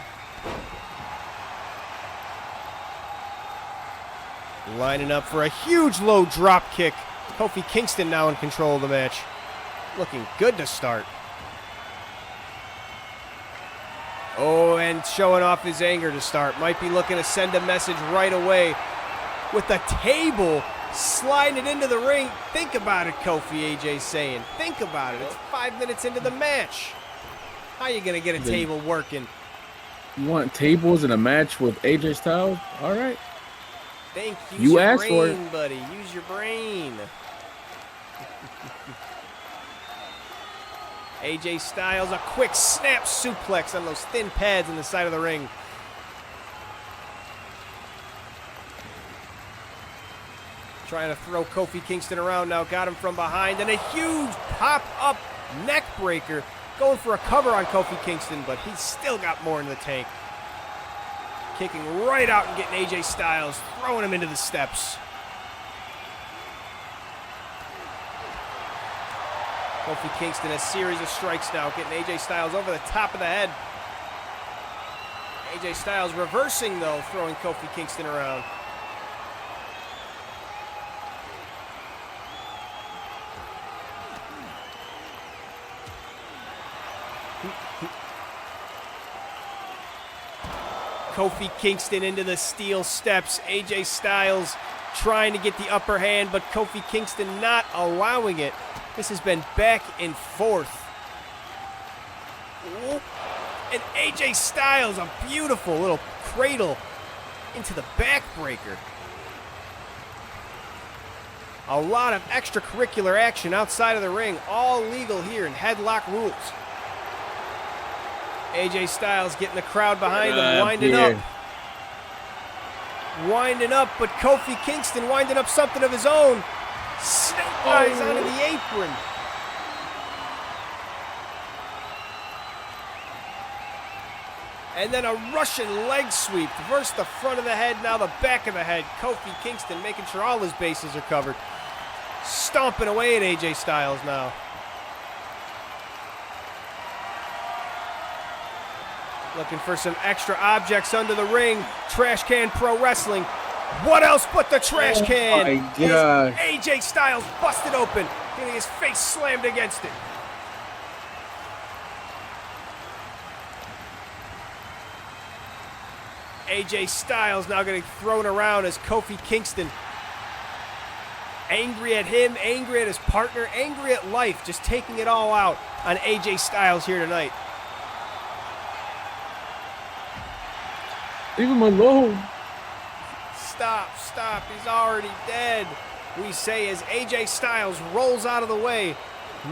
Lining up for a huge low drop kick. Kofi Kingston now in control of the match. Looking good to start. Oh, and showing off his anger to start. Might be looking to send a message right away with the table sliding it into the ring. Think about it, Kofi, AJ's saying. Think about it. It's 5 minutes into the match. How you going to get a table working? You want tables in a match with AJ Styles? All right. Think. Use you your asked brain, for it, buddy. Use your brain. AJ Styles, a quick snap suplex on those thin pads in the side of the ring. Trying to throw Kofi Kingston around now. Got him from behind. And a huge pop-up neck breaker. Going for a cover on Kofi Kingston, but he's still got more in the tank. Kicking right out and getting AJ Styles, throwing him into the steps. Kofi Kingston, a series of strikes now, getting AJ Styles over the top of the head. AJ Styles reversing, though, throwing Kofi Kingston around. Kofi Kingston into the steel steps. AJ Styles trying to get the upper hand, but Kofi Kingston not allowing it. This has been back and forth. And AJ Styles, a beautiful little cradle into the backbreaker. A lot of extracurricular action outside of the ring, all legal here in headlock rules. AJ Styles getting the crowd behind him, winding up. Winding up, but Kofi Kingston winding up something of his own. Snake eyes onto the apron. And then a Russian leg sweep. First the front of the head, now the back of the head. Kofi Kingston making sure all his bases are covered. Stomping away at AJ Styles now. Looking for some extra objects under the ring. Trash Can Pro Wrestling. What else but the trash can? My God. AJ Styles busted open, getting his face slammed against it. AJ Styles now getting thrown around as Kofi Kingston. Angry at him, angry at his partner, angry at life, just taking it all out on AJ Styles here tonight. Leave him alone. Stop, stop, he's already dead. We say as AJ Styles rolls out of the way.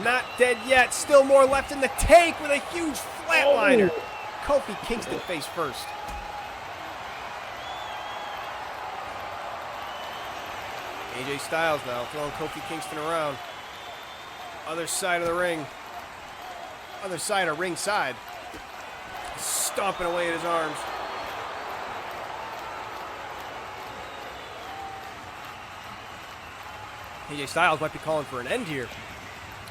Not dead yet, still more left in the tank with a huge flatliner. Kofi Kingston face first. AJ Styles now throwing Kofi Kingston around. Other side of the ring. Other side of ringside. Stomping away at his arms. AJ Styles might be calling for an end here.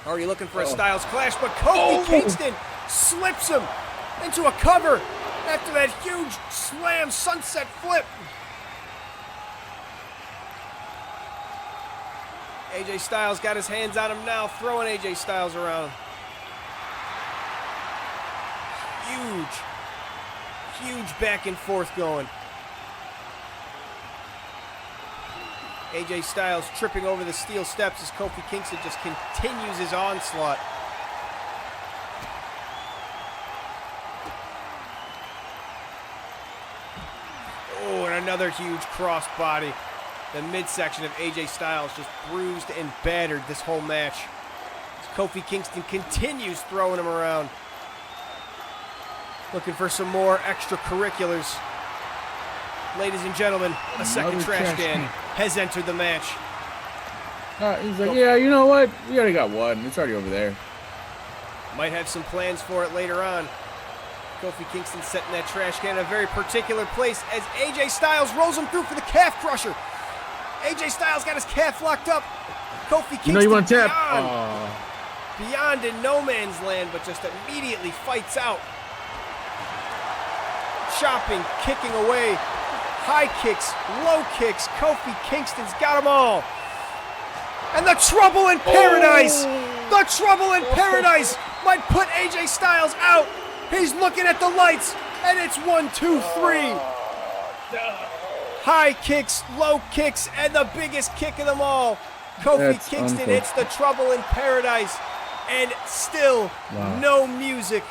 Already looking for a Styles clash, but Kofi Kingston slips him into a cover after that huge slam sunset flip. AJ Styles got his hands on him now, throwing AJ Styles around. Huge back and forth going. AJ Styles tripping over the steel steps as Kofi Kingston just continues his onslaught. Oh, and another huge crossbody. The midsection of AJ Styles just bruised and battered this whole match. As Kofi Kingston continues throwing him around. Looking for some more extracurriculars. Ladies and gentlemen, a second trash can has entered the match. He's like, yeah, you know what? We already got one. It's already over there. Might have some plans for it later on. Kofi Kingston setting that trash can in a very particular place as AJ Styles rolls him through for the calf crusher. AJ Styles got his calf locked up. Kofi Kingston You want to tap? Beyond in no man's land, but just immediately fights out. Chopping, kicking away. High kicks, low kicks. Kofi Kingston's got them all. And the Trouble in Paradise. The Trouble in Paradise might put AJ Styles out. He's looking at the lights, and it's 1, 2, 3. High kicks, low kicks, and the biggest kick of them all. Kofi Kingston hits the Trouble in Paradise, and still no music.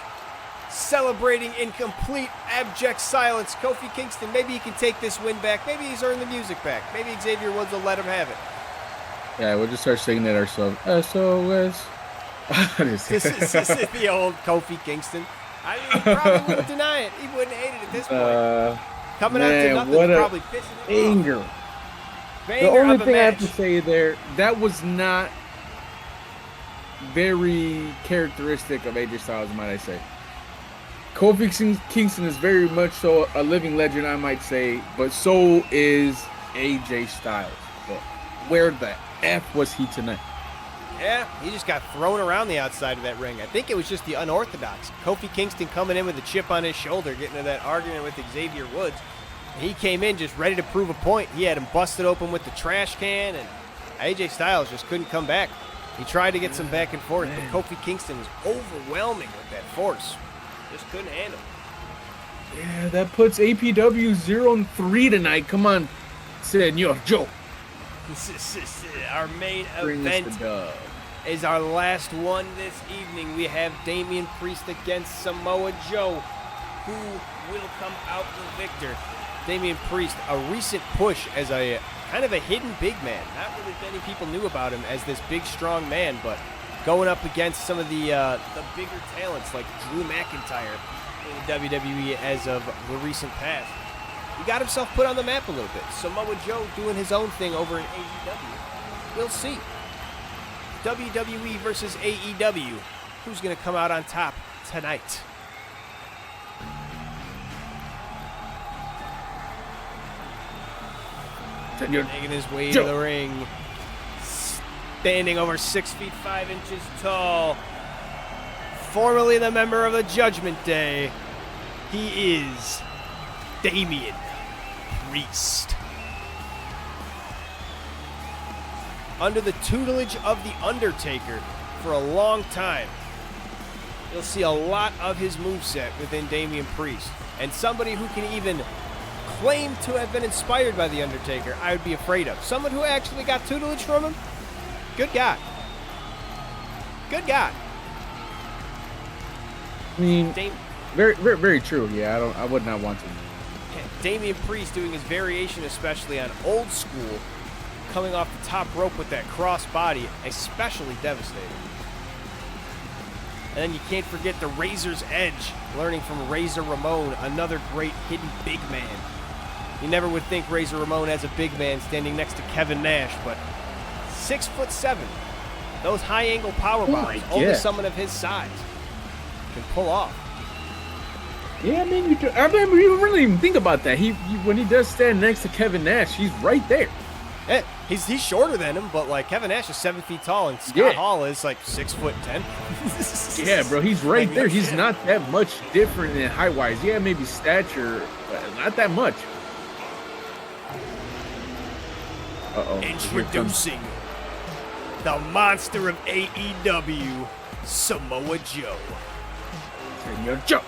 Celebrating in complete abject silence. Kofi Kingston, maybe he can take this win back. Maybe he's earned the music back. Maybe Xavier Woods will let him have it. Yeah, we'll just start singing it ourselves. SOS. This is the old Kofi Kingston. He probably wouldn't deny it. He wouldn't hate it at this point. Coming out to nothing, probably pissing him anger. off. The only thing I have to say there, that was not very characteristic of AJ Styles, might I say. Kofi Kingston is very much so a living legend, I might say, but so is AJ Styles. But where the F was he tonight? Yeah, he just got thrown around the outside of that ring. I think it was just the unorthodox. Kofi Kingston coming in with a chip on his shoulder, getting into that argument with Xavier Woods. He came in just ready to prove a point. He had him busted open with the trash can, and AJ Styles just couldn't come back. He tried to get some back and forth, but Kofi Kingston was overwhelming with that force. Just couldn't handle it. Yeah, that puts APW 0-3 tonight. Come on, Senor Joe. Our main event is our last one this evening. We have Damian Priest against Samoa Joe, who will come out the victor. Damian Priest, a recent push as a kind of a hidden big man. Not really many people knew about him as this big, strong man, but going up against some of the bigger talents like Drew McIntyre in the WWE as of the recent past. He got himself put on the map a little bit. Samoa Joe doing his own thing over in AEW. We'll see. WWE versus AEW. Who's going to come out on top tonight? Making his way to the ring. Standing over 6 feet 5 inches tall. Formerly the member of the Judgment Day. He is Damian Priest. Under the tutelage of The Undertaker for a long time. You'll see a lot of his moveset within Damian Priest. And somebody who can even claim to have been inspired by The Undertaker, I would be afraid of. Someone who actually got tutelage from him? Good God. Good God. I mean, very, very, very true. Yeah, I would not want to. Damian Priest doing his variation, especially on Old School, coming off the top rope with that cross body, especially devastating. And then you can't forget the Razor's Edge, learning from Razor Ramon, another great hidden big man. You never would think Razor Ramon as a big man standing next to Kevin Nash, but 6'7". Those high angle power bombs, only someone of his size can pull off. Yeah, I mean, you really even think about that. When he does stand next to Kevin Nash, he's right there. Yeah, he's shorter than him, but like Kevin Nash is 7 feet tall, and Scott Hall is like 6'10". Yeah, bro, he's right there. He's not that much different in height wise. Yeah, maybe stature, but not that much. Introducing the monster of AEW, Samoa Joe. Senor Joe.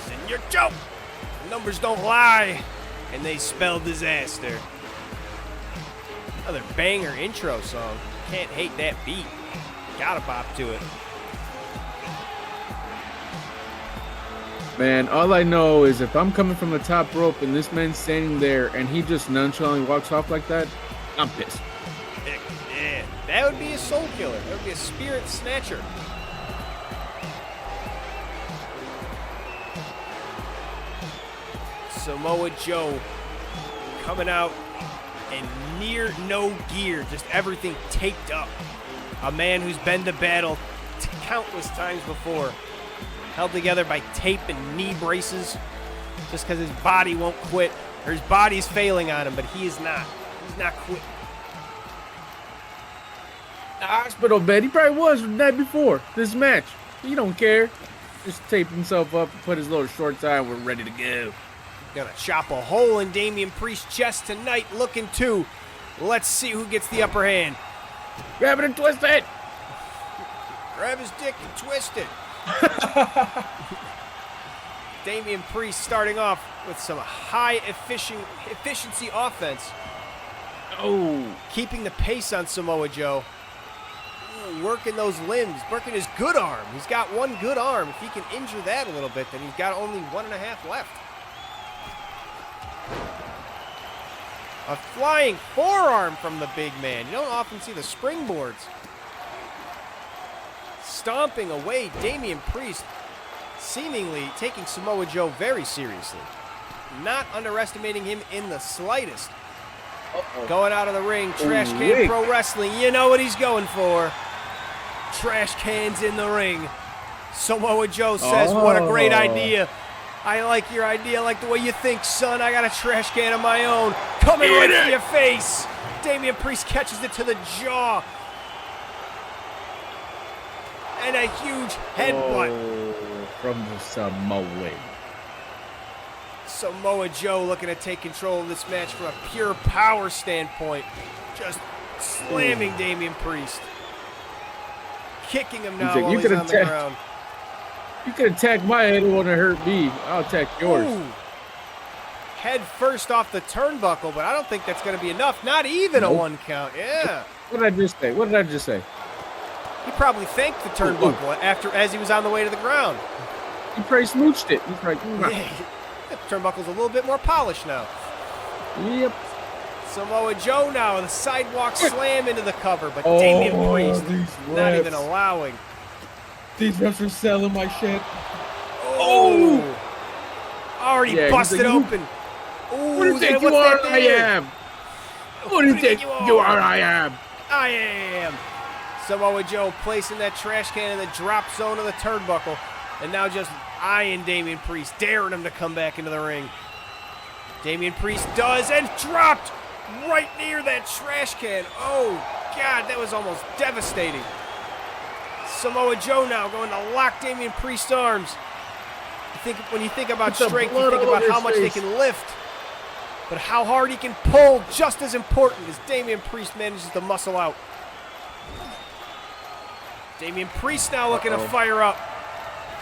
Senor Joe. The numbers don't lie, and they spell disaster. Another banger intro song. Can't hate that beat. Gotta bop to it. Man, all I know is if I'm coming from the top rope and this man's standing there and he just nonchalantly walks off like that, I'm pissed. Yeah, that would be a soul killer. That would be a spirit snatcher. Samoa Joe coming out in near no gear, just everything taped up. A man who's been to battle countless times before. held together by tape and knee braces, just because his body won't quit, or his body's failing on him, but he is not. He's not quitting. The hospital bed. He probably was the night before this match. He don't care. Just taped himself up and put his little shorts on. We're ready to go. Gonna chop a hole in Damian Priest's chest tonight, looking to. Let's see who gets the upper hand. Grab it and twist it. Grab his dick and twist it. Damian Priest starting off with some high efficiency offense. Oh. Keeping the pace on Samoa Joe. Ooh, working those limbs, working his good arm. He's got one good arm. If he can injure that a little bit, then he's got only 1.5 left. A flying forearm from the big man. You don't often see the springboards. Stomping away Damian Priest, seemingly taking Samoa Joe very seriously. Not underestimating him in the slightest. Going out of the ring, Trash Can Pro Wrestling. You know what he's going for. Trash cans in the ring. Samoa Joe says, what a great idea. I like your idea. I like the way you think, son. I got a trash can of my own. Coming right for your face. Damian Priest catches it to the jaw. And a huge headbutt. From the Samoa. Samoa Joe looking to take control of this match from a pure power standpoint. Just slamming Damian Priest. Kicking him now while he's on the ground. You can attack my head, it won't hurt me. I'll attack yours. Ooh. Head first off the turnbuckle, but I don't think that's going to be enough. Not even a 1 count. Yeah. What did I just say? What did I just say? He probably thanked the turnbuckle as he was on the way to the ground. He probably smooched it. He's like, yeah, the turnbuckle's a little bit more polished now. Yep. Samoa Joe now with a sidewalk slam into the cover, but Damian Priest not even allowing. These refs are selling my shit. Oh! Already busted open. Ooh, who do you think you are? I am. Who do you think you are? I am. I am. Samoa Joe placing that trash can in the drop zone of the turnbuckle, and now just eyeing Damian Priest, daring him to come back into the ring. Damian Priest does, and dropped right near that trash can. Oh, God, that was almost devastating. Samoa Joe now going to lock Damian Priest's arms. When you think about strength, you think about how much they can lift. But how hard he can pull, just as important as Damian Priest manages to muscle out. Damian Priest now looking to fire up.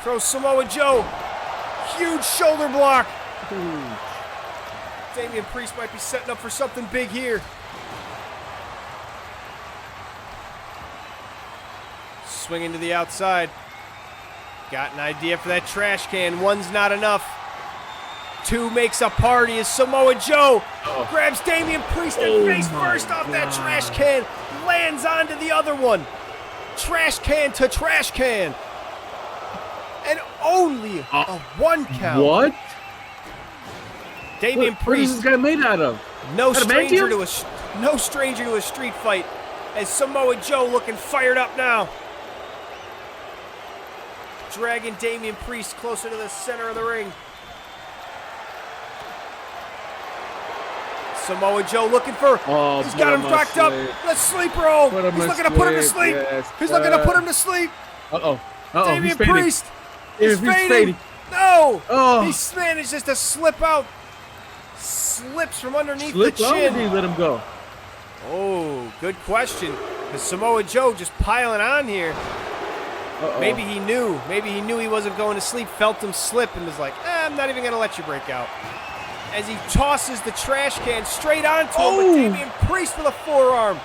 Throws Samoa Joe. Huge shoulder block. Damian Priest might be setting up for something big here. Swinging to the outside. Got an idea for that trash can. 1's not enough. 2 makes a party as Samoa Joe grabs Damian Priest and face first off that trash can. Lands onto the other one. Trash can to trash can. And only a 1 count. What? Damian Priest. What is this guy made out of? No stranger to a street fight. As Samoa Joe looking fired up now. Dragging Damian Priest closer to the center of the ring. Samoa Joe looking for. He's got him backed up. The sleeper hold. He's looking to put him to sleep. He's looking to put him to sleep. Damian Priest is fading. No. He manages to slip out. Slips from underneath the chin. Or did he let him go? Oh, good question. Is Samoa Joe just piling on here? Maybe he knew. Maybe he knew he wasn't going to sleep, felt him slip, and was like, I'm not even going to let you break out. As he tosses the trash can straight onto him with Damian Priest with a forearm.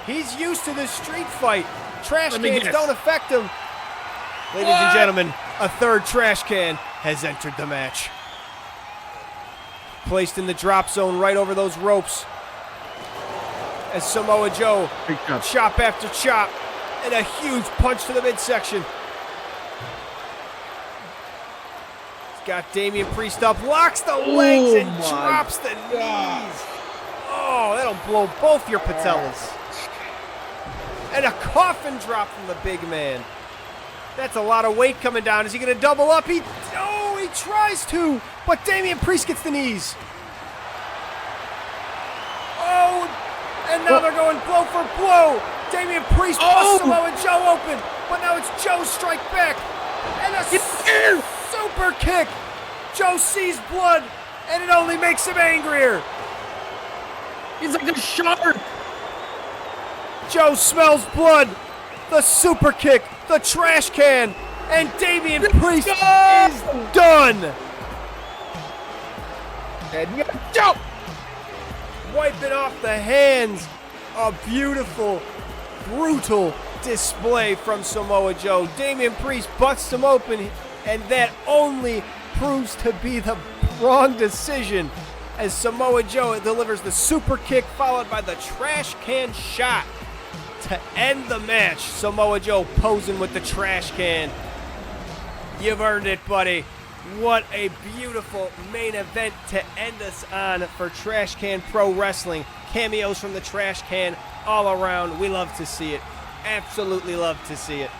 He's used to this street fight. Trash cans don't affect him. Ladies and gentlemen, a 3rd trash can has entered the match. Placed in the drop zone right over those ropes. As Samoa Joe, chop after chop. And a huge punch to the midsection. He's got Damian Priest up, locks the legs, and drops the knees. Oh, that'll blow both your patellas. And a coffin drop from the big man. That's a lot of weight coming down. Is he going to double up? He tries to, but Damian Priest gets the knees. Oh, and now they're going blow for blow. Damian Priest busts Samoa Joe open, but now it's Joe's strike back. And a super kick. Joe sees blood, and it only makes him angrier. He's like a shark. Joe smells blood. The super kick, the trash can, and Damian Priest is done. And Joe wiping off the hands. A beautiful, brutal display from Samoa Joe. Damian Priest busts him open, and that only proves to be the wrong decision as Samoa Joe delivers the super kick followed by the trash can shot to end the match. Samoa Joe posing with the trash can. You've earned it, buddy. What a beautiful main event to end us on for Trash Can Pro Wrestling. Cameos from the trash can all around. We love to see it. Absolutely love to see it.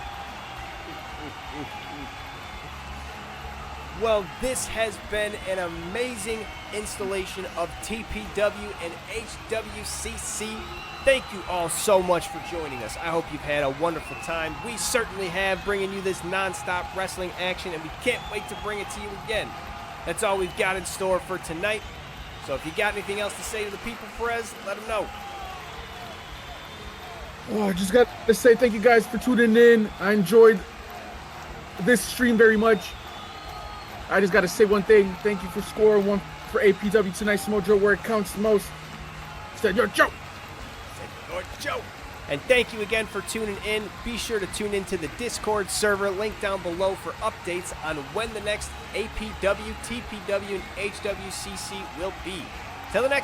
Well, this has been an amazing installation of TPW and HWCC. Thank you all so much for joining us. I hope you've had a wonderful time. We certainly have, bringing you this non-stop wrestling action, and we can't wait to bring it to you again. That's all we've got in store for tonight. So if you got anything else to say to the people, Perez, let them know. Oh, I just got to say thank you guys for tuning in. I enjoyed this stream very much. I just got to say one thing. Thank you for scoring one for APW tonight, Samoa Joe, where it counts the most. Said your Joe. Lord Joe. And thank you again for tuning in. Be sure to tune into the Discord server, link down below for updates on when the next APW, TPW, and HWCC will be. Till the next